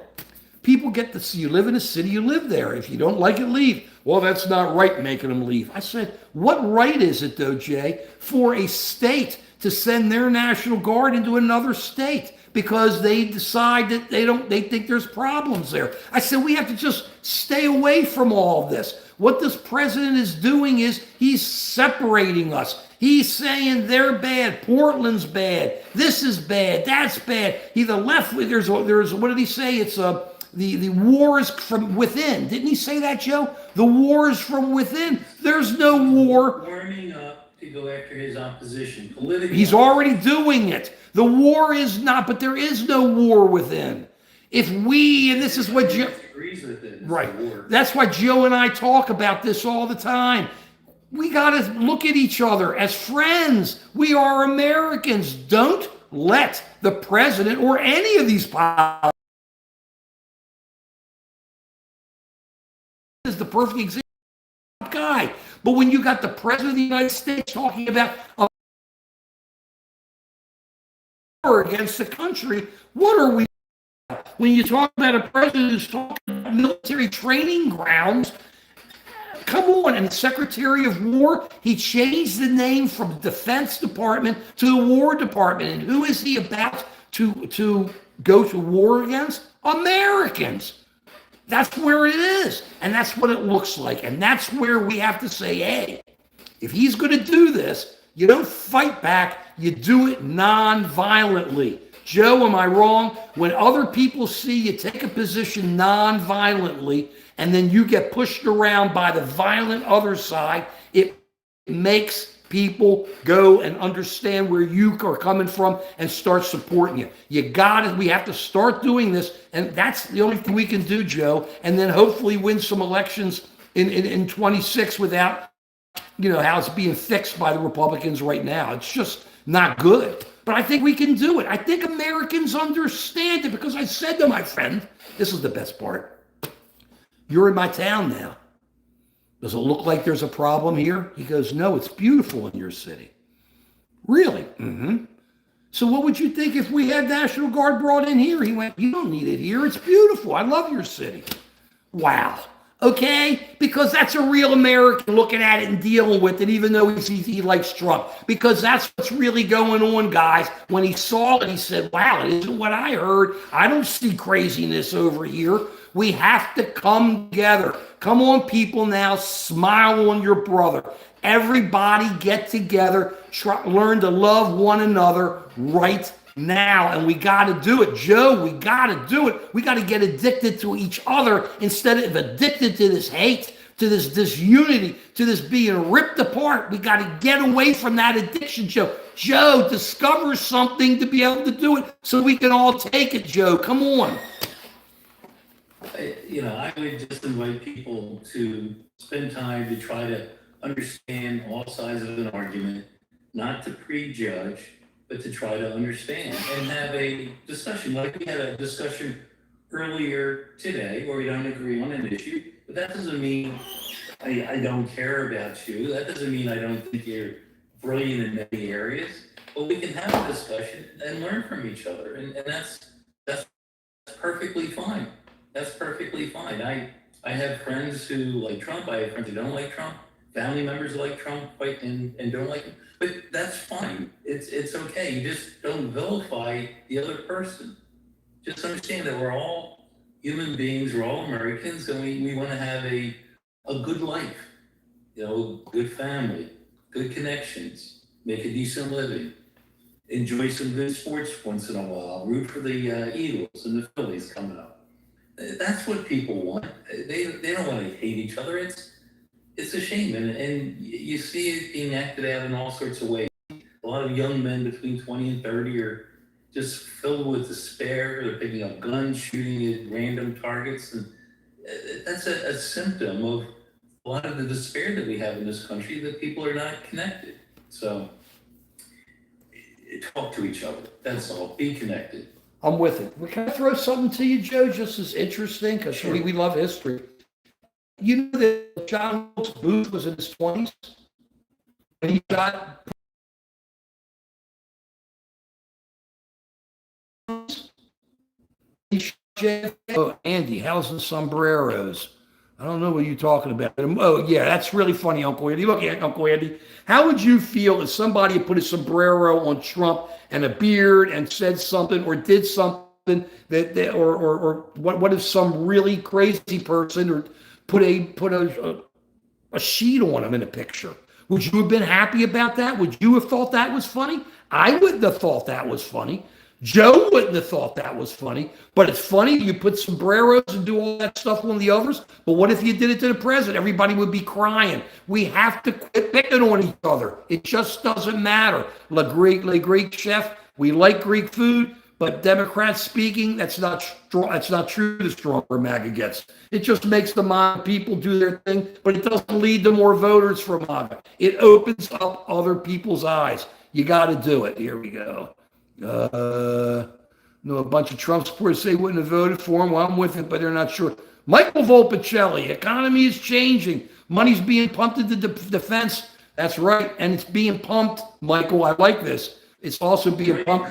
Speaker 1: people get to see you live in a city. You live there. If you don't like it, leave." "Well, that's not right, making them leave." I said, "What right is it, though, Jay, for a state to send their National Guard into another state because they decide that they think there's problems there?" I said, "We have to just stay away from all of this. What this president is doing is he's separating us. He's saying they're bad, Portland's bad, this is bad, that's bad. The left, there's what did he say? It's the war is from within. Didn't he say that, Joe? The war is from within. There's no war.
Speaker 2: Warming up to go after his opposition politically.
Speaker 1: He's already doing it. The war is not, but there is no war within. If we, and this is what Joe
Speaker 2: agrees with it.
Speaker 1: Right. That's why Joe and I talk about this all the time. We got to look at each other as friends. We are Americans. Don't let the president or any of these politicians is the perfect example guy. But when you got the president of the United States talking about a war against the country, what are we? When you talk about a president who's talking about military training grounds, come on. And the Secretary of War, he changed the name from the Defense Department to the War Department. And who is he about to go to war against? Americans. That's where it is. And that's what it looks like. And that's where we have to say, hey, if he's going to do this, you don't fight back. You do it non-violently. Joe, am I wrong? When other people see you take a position non-violently and then you get pushed around by the violent other side, it makes people go and understand where you are coming from and start supporting you. We have to start doing this, and that's the only thing we can do, Joe, and then hopefully win some elections in 26 without, how it's being fixed by the Republicans right now. It's just not good. But I think we can do it. I think Americans understand it because I said to my friend, this is the best part. "You're in my town now. Does it look like there's a problem here?" He goes, "No, it's beautiful in your city." "Really?" "Mm-hmm. So what would you think if we had National Guard brought in here?" He went, "You don't need it here. It's beautiful. I love your city." Wow. Okay? Because that's a real American looking at it and dealing with it, even though he likes Trump. Because that's what's really going on, guys. When he saw it, he said, wow, it isn't what I heard. I don't see craziness over here. We have to come together. Come on, people, now. Smile on your brother. Everybody get together. Learn to love one another right now. And we got to do it. Joe, we got to do it. We got to get addicted to each other instead of addicted to this hate, to this disunity, to this being ripped apart. We got to get away from that addiction, Joe. Joe, discover something to be able to do it so we can all take it, Joe. Come on.
Speaker 2: I would just invite people to spend time to try to understand all sides of an argument, not to prejudge, but to try to understand and have a discussion. Like we had a discussion earlier today where we don't agree on an issue, but that doesn't mean I don't care about you. That doesn't mean I don't think you're brilliant in many areas, but we can have a discussion and learn from each other. And that's perfectly fine. That's perfectly fine. I have friends who like Trump. I have friends who don't like Trump. Family members who like Trump and don't like him. But that's fine. It's okay. You just don't vilify the other person. Just understand that we're all human beings. We're all Americans, and we want to have a good life. Good family, good connections, make a decent living, enjoy some good sports once in a while, root for the Eagles and the Phillies coming up. That's what people want. They don't want to hate each other. It's a shame, and you see it being acted out in all sorts of ways. A lot of young men between 20 and 30 are just filled with despair. They're picking up guns, shooting at random targets, and that's a symptom of a lot of the despair that we have in this country, that people are not connected. So talk to each other. That's all. Be connected.
Speaker 1: I'm with it. Well, can I throw something to you, Joe, just as interesting? Because
Speaker 2: Sure.
Speaker 1: we love history. You know that John Wilkes Booth was in his 20s? And he got... Oh, Andy, how's the sombreros? I don't know what you're talking about. Oh, yeah, that's really funny, Uncle Andy. Look at Uncle Andy. How would you feel if somebody put a sombrero on Trump and a beard and said something or did something or what if some really crazy person or put a sheet on him in a picture? Would you have been happy about that? Would you have thought that was funny? I wouldn't have thought that was funny. Joe wouldn't have thought that was funny, but it's funny. You put sombreros and do all that stuff on the others. But what if you did it to the president? Everybody would be crying. We have to quit picking on each other. It just doesn't matter. Le Greek chef. We like Greek food, but Democrats speaking, that's not strong. That's not true. The stronger MAGA gets, it just makes the MAGA people do their thing, but it doesn't lead to more voters for MAGA. It opens up other people's eyes. You got to do it. Here we go. No, a bunch of Trump supporters say wouldn't have voted for him. Well, I'm with it, but they're not sure. Michael Volpicelli, economy is changing. Money's being pumped into defense. That's right. And it's being pumped, Michael. I like this. It's also being pumped.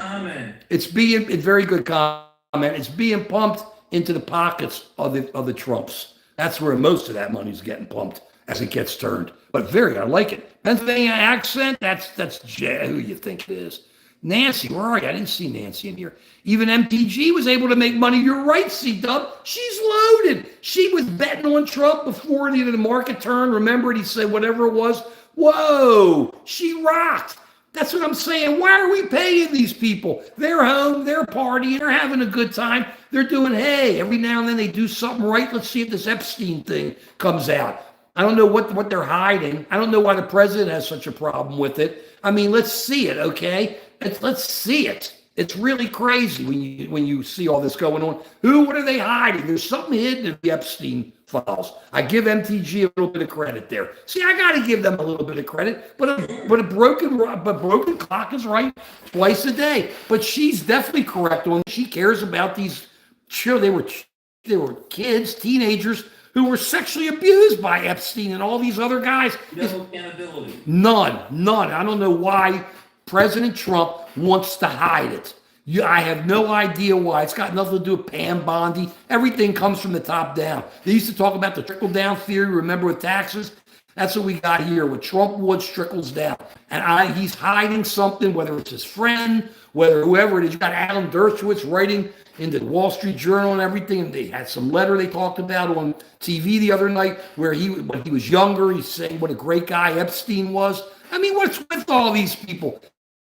Speaker 1: It's very good comment. It's being pumped into the pockets of the Trumps. That's where most of that money's getting pumped as it gets turned. But I like it. Pennsylvania accent, that's Jay, who you think it is. Nancy, where are you? I didn't see Nancy in here. Even MTG was able to make money. You're right, C-Dub. She's loaded. She was betting on Trump before the market turned. Remember, he said whatever it was. Whoa, she rocked. That's what I'm saying. Why are we paying these people? They're home, they're partying, they're having a good time. They're doing, hey, every now and then they do something right. Let's see if this Epstein thing comes out. I don't know what they're hiding. I don't know why the president has such a problem with it. I mean, let's see it, okay? Let's see it. It's really crazy when you see all this going on. What are they hiding? There's something hidden in the Epstein files. I give MTG a little bit of credit there. See, I got to give them a little bit of credit, but a broken clock is right twice a day. But she's definitely correct on. She cares about these. Sure, they were kids, teenagers who were sexually abused by Epstein and all these other guys.
Speaker 2: No accountability.
Speaker 1: None. I don't know why President Trump wants to hide it. I have no idea why. It's got nothing to do with Pam Bondi. Everything comes from the top down. They used to talk about the trickle-down theory, remember, with taxes? That's what we got here. With Trump Woods trickles down. And he's hiding something, whether it's his friend, whether whoever it is. You got Alan Dershowitz writing in the Wall Street Journal and everything. And they had some letter they talked about on TV the other night where when he was younger, he's saying what a great guy Epstein was. I mean, what's with all these people?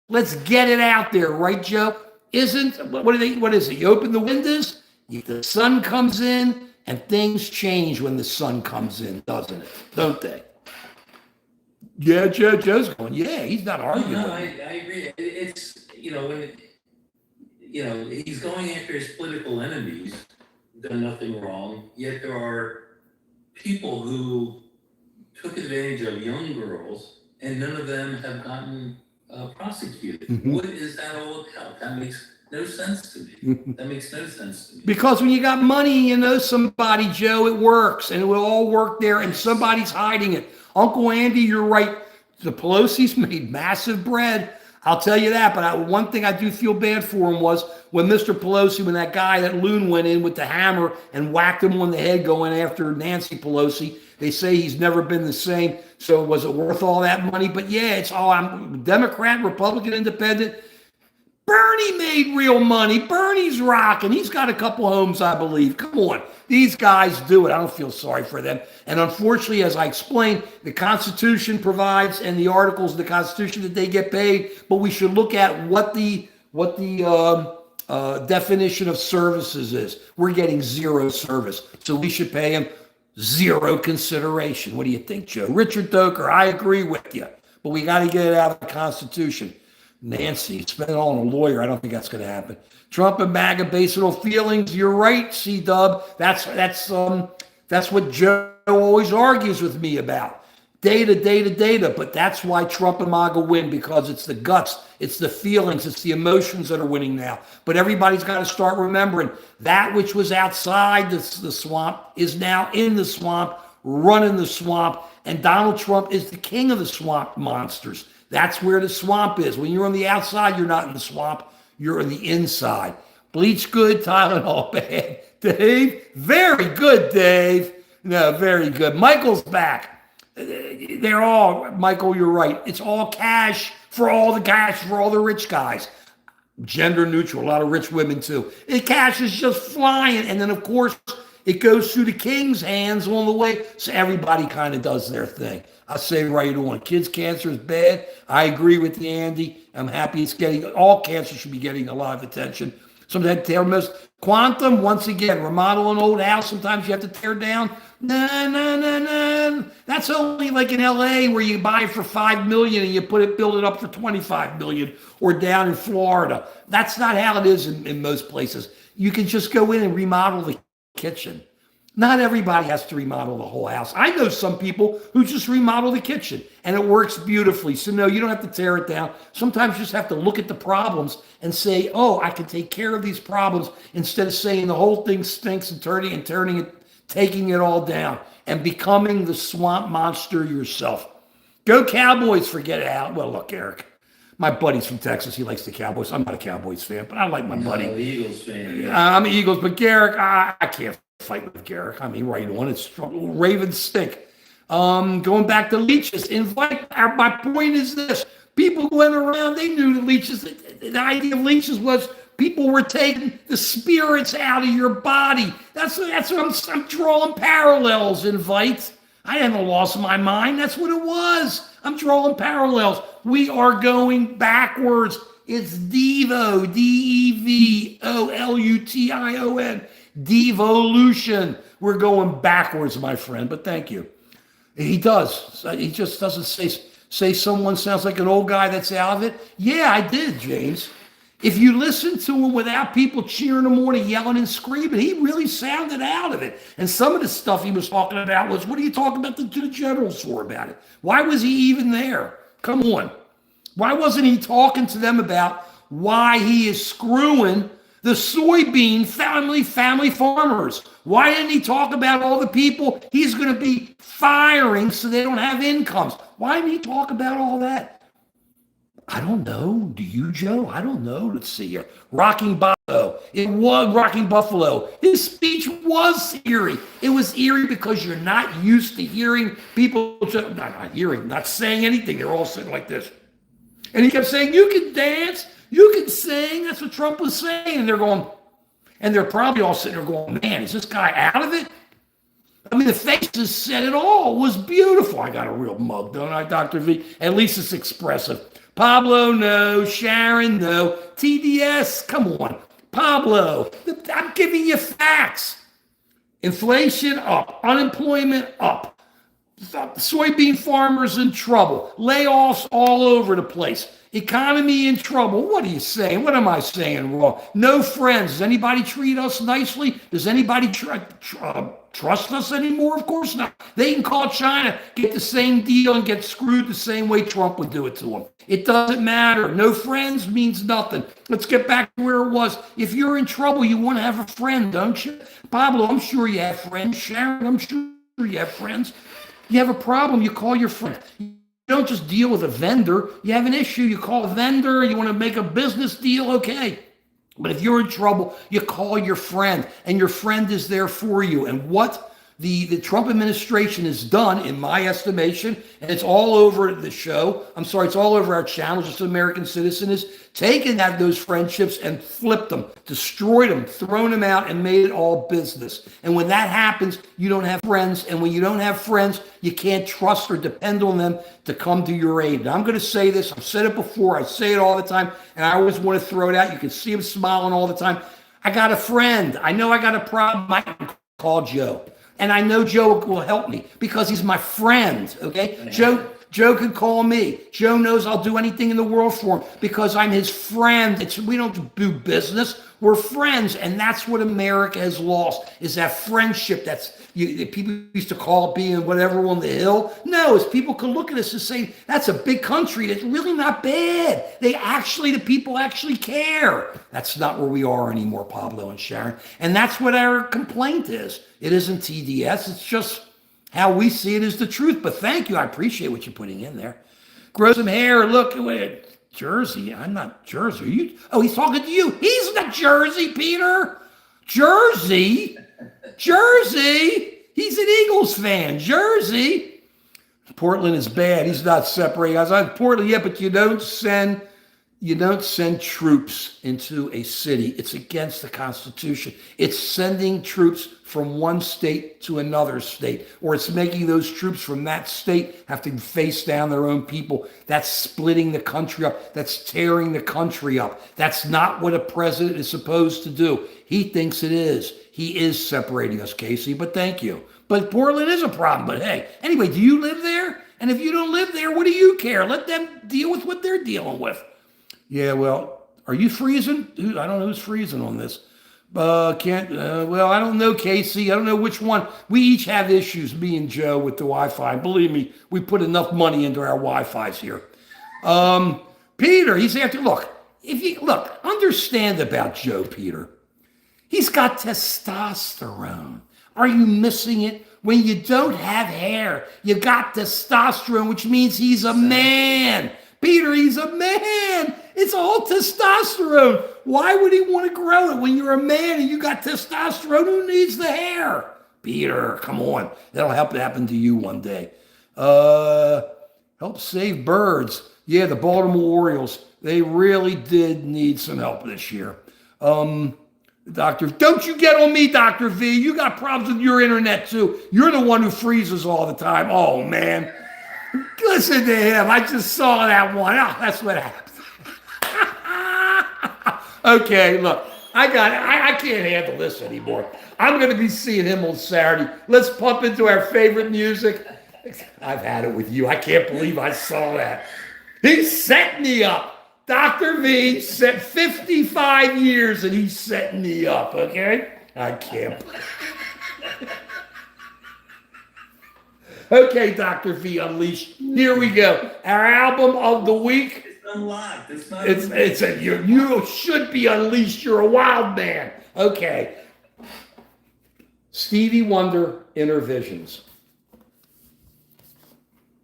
Speaker 1: Let's get it out there, right, Joe? What is it? You open the windows, the sun comes in, and things change when the sun comes in, doesn't it? Don't they? Yeah, Joe's going, yeah, he's not arguing.
Speaker 2: No, I agree. It's, he's going after his political enemies, done nothing wrong, yet there are people who took advantage of young girls, and none of them have gotten prosecuted. Mm-hmm. What is that all about? That makes no sense to me.
Speaker 1: Because when you got money, you know somebody, Joe, it works, and it will all work there, and somebody's hiding it. Uncle Andy, you're right. The Pelosi's made massive bread. I'll tell you that. But one thing I do feel bad for him was when Mr. Pelosi, when that guy, that loon, went in with the hammer and whacked him on the head going after Nancy Pelosi. They say he's never been the same. So was it worth all that money? But yeah, it's all, I'm Democrat, Republican, Independent. Bernie made real money. Bernie's rocking. He's got a couple homes, I believe. Come on. These guys do it. I don't feel sorry for them. And unfortunately, as I explained, the Constitution provides and the articles of the Constitution that they get paid. But we should look at what the definition of services is. We're getting zero service. So we should pay them zero consideration. What do you think, Joe? Richard Doker, I agree with you. But we got to get it out of the Constitution. Nancy, spend it all on a lawyer. I don't think that's going to happen. Trump and MAGA based on feelings. You're right, C-Dub. That's That's what Joe always argues with me about. Data, data, data. But that's why Trump and MAGA win, because it's the guts, it's the feelings, it's the emotions that are winning now. But everybody's got to start remembering that which was outside the swamp is now in the swamp, running the swamp. And Donald Trump is the king of the swamp monsters. That's where the swamp is. When you're on the outside, you're not in the swamp. You're on the inside. Bleach good, Tylenol bad. Dave, very good, Dave. No, very good. Michael's back. They're all, Michael, you're right. It's all cash for all the rich guys. Gender neutral, a lot of rich women too. The cash is just flying. And then, of course, it goes through the king's hands on the way. So everybody kind of does their thing. I say right on. Kids' cancer is bad. I agree with you, Andy. I'm happy it's getting, all cancer should be getting a lot of attention. Sometimes tear most. Quantum, once again, remodel an old house. Sometimes you have to tear down. No. That's only like in LA where you buy it for $5 million and you build it up for $25 million, or down in Florida. That's not how it is in most places. You can just go in and remodel the kitchen. Not everybody has to remodel the whole house. I know some people who just remodel the kitchen and it works beautifully. So no, you don't have to tear it down. Sometimes you just have to look at the problems and say, oh, I can take care of these problems, instead of saying the whole thing stinks and turning it, taking it all down and becoming the swamp monster yourself. Go Cowboys, forget it out. Well, look, Eric, my buddy's from Texas. He likes the Cowboys. I'm not a Cowboys fan, but I like my buddy.
Speaker 2: Eagles fan. Yeah.
Speaker 1: I'm Eagles, but Garrick, I can't fight with Garrick. I mean, right on. It's Ravens stink. Going back to leeches, my point is this. People went around, they knew the leeches. The idea of leeches was people were taking the spirits out of your body. That's what I'm drawing parallels, Invite. I haven't lost my mind. That's what it was. I'm drawing parallels. We are going backwards. It's Devo, Devolution, devolution. We're going backwards, my friend, but thank you. He does. He just doesn't say someone sounds like an old guy that's out of it. Yeah, I did, James. If you listen to him without people cheering him on and yelling and screaming, he really sounded out of it. And some of the stuff he was talking about was, what are you talking about to the generals for about it? Why was he even there? Come on. Why wasn't he talking to them about why he is screwing the soybean family farmers? Why didn't he talk about all the people he's going to be firing so they don't have incomes? Why didn't he talk about all that? I don't know. Do you, Joe? I don't know. Let's see here. Rocking Buffalo. It was Rocking Buffalo. His speech was eerie. It was eerie because you're not used to hearing people, not saying anything. They're all sitting like this. And he kept saying, you can dance, you can sing. That's what Trump was saying. And they're probably all sitting there going, man, is this guy out of it? I mean, the faces said it all. It was beautiful. I got a real mug, don't I, Dr. V? At least it's expressive. Pablo, no. Sharon, no. TDS, come on. Pablo, I'm giving you facts. Inflation up. Unemployment up. Soybean farmers in trouble. Layoffs all over the place. Economy in trouble. What are you saying? What am I saying wrong? No friends. Does anybody treat us nicely? Does anybody trust us anymore? Of course not. They can call China, get the same deal, and get screwed the same way Trump would do it to them. It doesn't matter. No friends means nothing. Let's get back to where it was. If you're in trouble, you want to have a friend, don't you? Pablo, I'm sure you have friends. Sharon, I'm sure you have friends. You have a problem, you call your friend. You don't just deal with a vendor. You have an issue, you call a vendor. You want to make a business deal, okay. But if you're in trouble, you call your friend, and your friend is there for you. And what the Trump administration has done, in my estimation, and it's all over the show, it's all over our channel, just an American Citizen, is taken those friendships and flipped them, destroyed them, thrown them out, and made it all business. And when that happens, you don't have friends. And when you don't have friends, you can't trust or depend on them to come to your aid. And I'm going to say this. I've said it before. I say it all the time. And I always want to throw it out. You can see him smiling all the time. I got a friend. I know I got a problem. I can call Joe. And I know Joe will help me because he's my friend, okay? Joe can call me. Joe knows I'll do anything in the world for him because I'm his friend. We don't do business. We're friends, and that's what America has lost, is that friendship people used to call being whatever on the hill. No, it's people can look at us and say, that's a big country that's really not bad. The people actually care. That's not where we are anymore, Pablo and Sharon. And that's what our complaint is. It isn't TDS. It's just how we see it is the truth. But thank you. I appreciate what you're putting in there. Grow some hair. Look, wait. Jersey. I'm not Jersey. He's talking to you. He's not Jersey, Peter. Jersey. He's an Eagles fan. Jersey. Portland is bad. He's not separating. I was like, Portland, yeah, but you don't send troops into a city. It's against the Constitution. It's sending troops from one state to another state, or it's making those troops from that state have to face down their own people. That's splitting the country up. That's tearing the country up. That's not what a president is supposed to do. He thinks it is. He is separating us, Casey, but thank you. But Portland is a problem. But hey, anyway, do you live there? And if you don't live there, what do you care? Let them deal with what they're dealing with. Yeah, well, are you freezing? I don't know who's freezing on this. I don't know, Casey. I don't know which one. We each have issues, me and Joe, with the Wi-Fi. Believe me, we put enough money into our Wi-Fis here. Peter, he's after, understand about Joe, Peter. He's got testosterone. Are you missing it? When you don't have hair, you got testosterone, which means he's a man. Peter, he's a man. It's all testosterone. Why would he want to grow it when you're a man and you got testosterone? Who needs the hair? Peter, come on. That'll help happen to you one day. Help save birds. Yeah, the Baltimore Orioles, they really did need some help this year. Doctor, don't you get on me, Dr. V. You got problems with your internet too. You're the one who freezes all the time. Oh, man. Listen to him. I just saw that one. Oh, that's what happened. Okay, look, I can't handle this anymore. I'm going to be seeing him on Saturday. Let's pump into our favorite music. I've had it with you. I can't believe I saw that. He set me up. Dr. V set 55 years and he's setting me up, okay? I can't. Okay, Dr. V Unleashed. Here we go. Our album of the week.
Speaker 2: It's unlocked. It's not.
Speaker 1: You should be unleashed. You're a wild man. Okay. Stevie Wonder, Inner Visions.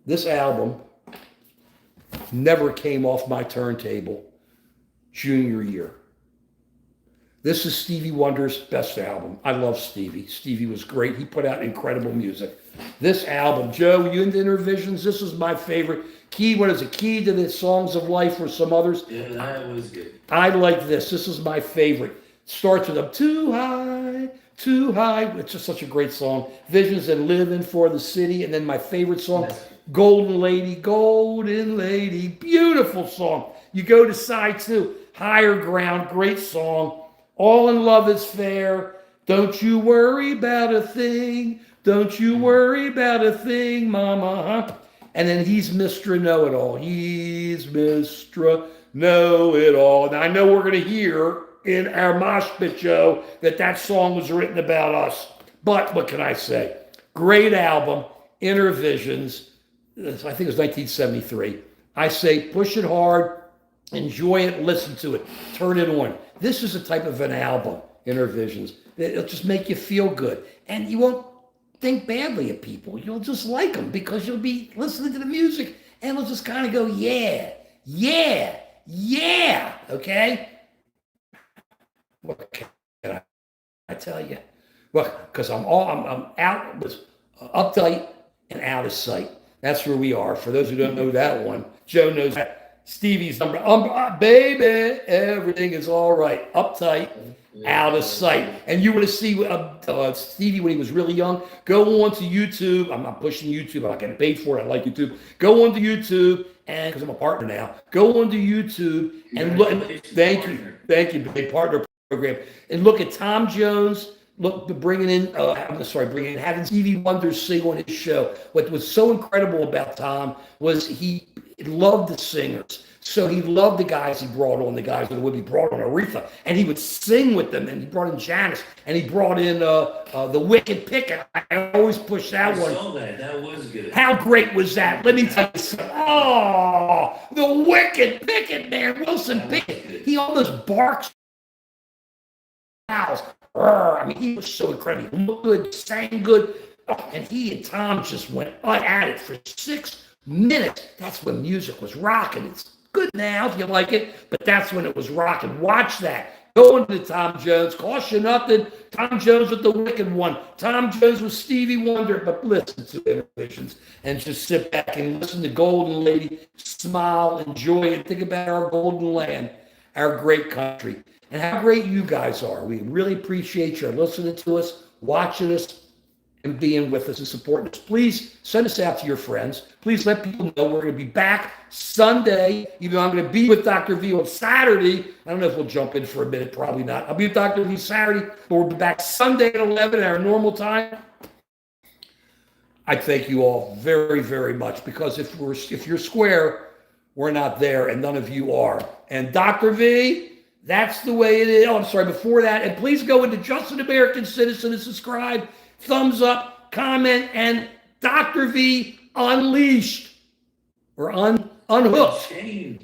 Speaker 1: This album never came off my turntable junior year. This is Stevie Wonder's best album. I love Stevie. Stevie was great. He put out incredible music. This album, Joe, you into Inner Visions? This is my favorite. Key to the Songs of Life or some others.
Speaker 2: Yeah, that was good.
Speaker 1: I like this. This is my favorite. Starts with too high, too high. It's just such a great song. Visions and Living for the City. And then my favorite song, Golden Lady, Golden Lady. Beautiful song. You go to side 2, Higher Ground. Great song. All in Love is Fair. Don't you worry about a thing. Don't you worry about a thing, mama. And then he's Mr. Know-It-All. He's Mr. Know-It-All. Now, I know we're going to hear in our Mosh Pit, Joe, that song was written about us. But what can I say? Great album, Inner Visions. I think it was 1973. I say push it hard, enjoy it, listen to it, turn it on. This is a type of an album, Inner Visions. It'll just make you feel good. And you won't think badly of people. You'll just like them because you'll be listening to the music and it'll just kind of go, yeah, yeah, yeah. Okay? What can I tell you? Well, because I'm out, was uptight and out of sight. That's where we are. For those who don't know that one, Joe knows that. Stevie's number, baby, everything is all right. Uptight, out of sight. And you want to see Stevie when he was really young, go on to YouTube. I'm not pushing YouTube. I'm not getting paid for it. I like YouTube. Go on to YouTube, and because I'm a partner now, go on to YouTube and look. Thank you, big partner program. And look at Tom Jones, look, bringing in, having Stevie Wonder sing on his show. What was so incredible about Tom was he loved the singers. So he loved the guys he brought on, the guys that would be brought on Aretha, and he would sing with them. And he brought in Janice, and he brought in the Wicked Picket. I always push that one.
Speaker 2: I saw that. That was good.
Speaker 1: How great was that? Let me tell you something. Oh, the Wicked Picket, man, Wilson Pickett. He almost barks. I mean, he was so incredible. He looked good, sang good, and he and Tom just went at it for 6 minutes. That's when music was rocking. It's good now if you like it, but that's when it was rocking. Watch that. Go into Tom Jones. Cost you nothing. Tom Jones with the Wicked One. Tom Jones with Stevie Wonder. But listen to Innovations and just sit back and listen to Golden Lady. Smile, enjoy it. Think about our golden land, our great country, and how great you guys are. We really appreciate your listening to us, watching us, and being with us and supporting us. Please send us out to your friends. Please let people know we're going to be back Sunday, even though I'm going to be with Dr. V on Saturday. I don't know if we'll jump in for a minute, probably not. I'll be with Dr. V Saturday, but we'll be back Sunday at 11 at our normal time. I thank you all very, very much, because if you're square, we're not there, and none of you are. And Dr. V, that's the way it is. Oh, I'm sorry, before that, and please go into Just an American Citizen and subscribe. Thumbs up, comment, and Dr. V Unleashed, or unhooked.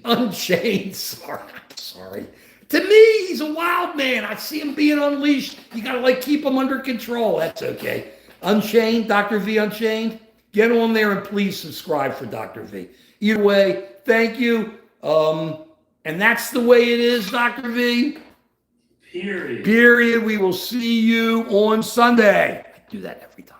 Speaker 1: Unchained. Sorry. To me, he's a wild man. I see him being unleashed. You got to keep him under control. That's okay. Unchained, Dr. V Unchained. Get on there and please subscribe for Dr. V. Either way, thank you. And that's the way it is, Dr. V. Period. We will see you on Sunday. Do that every time.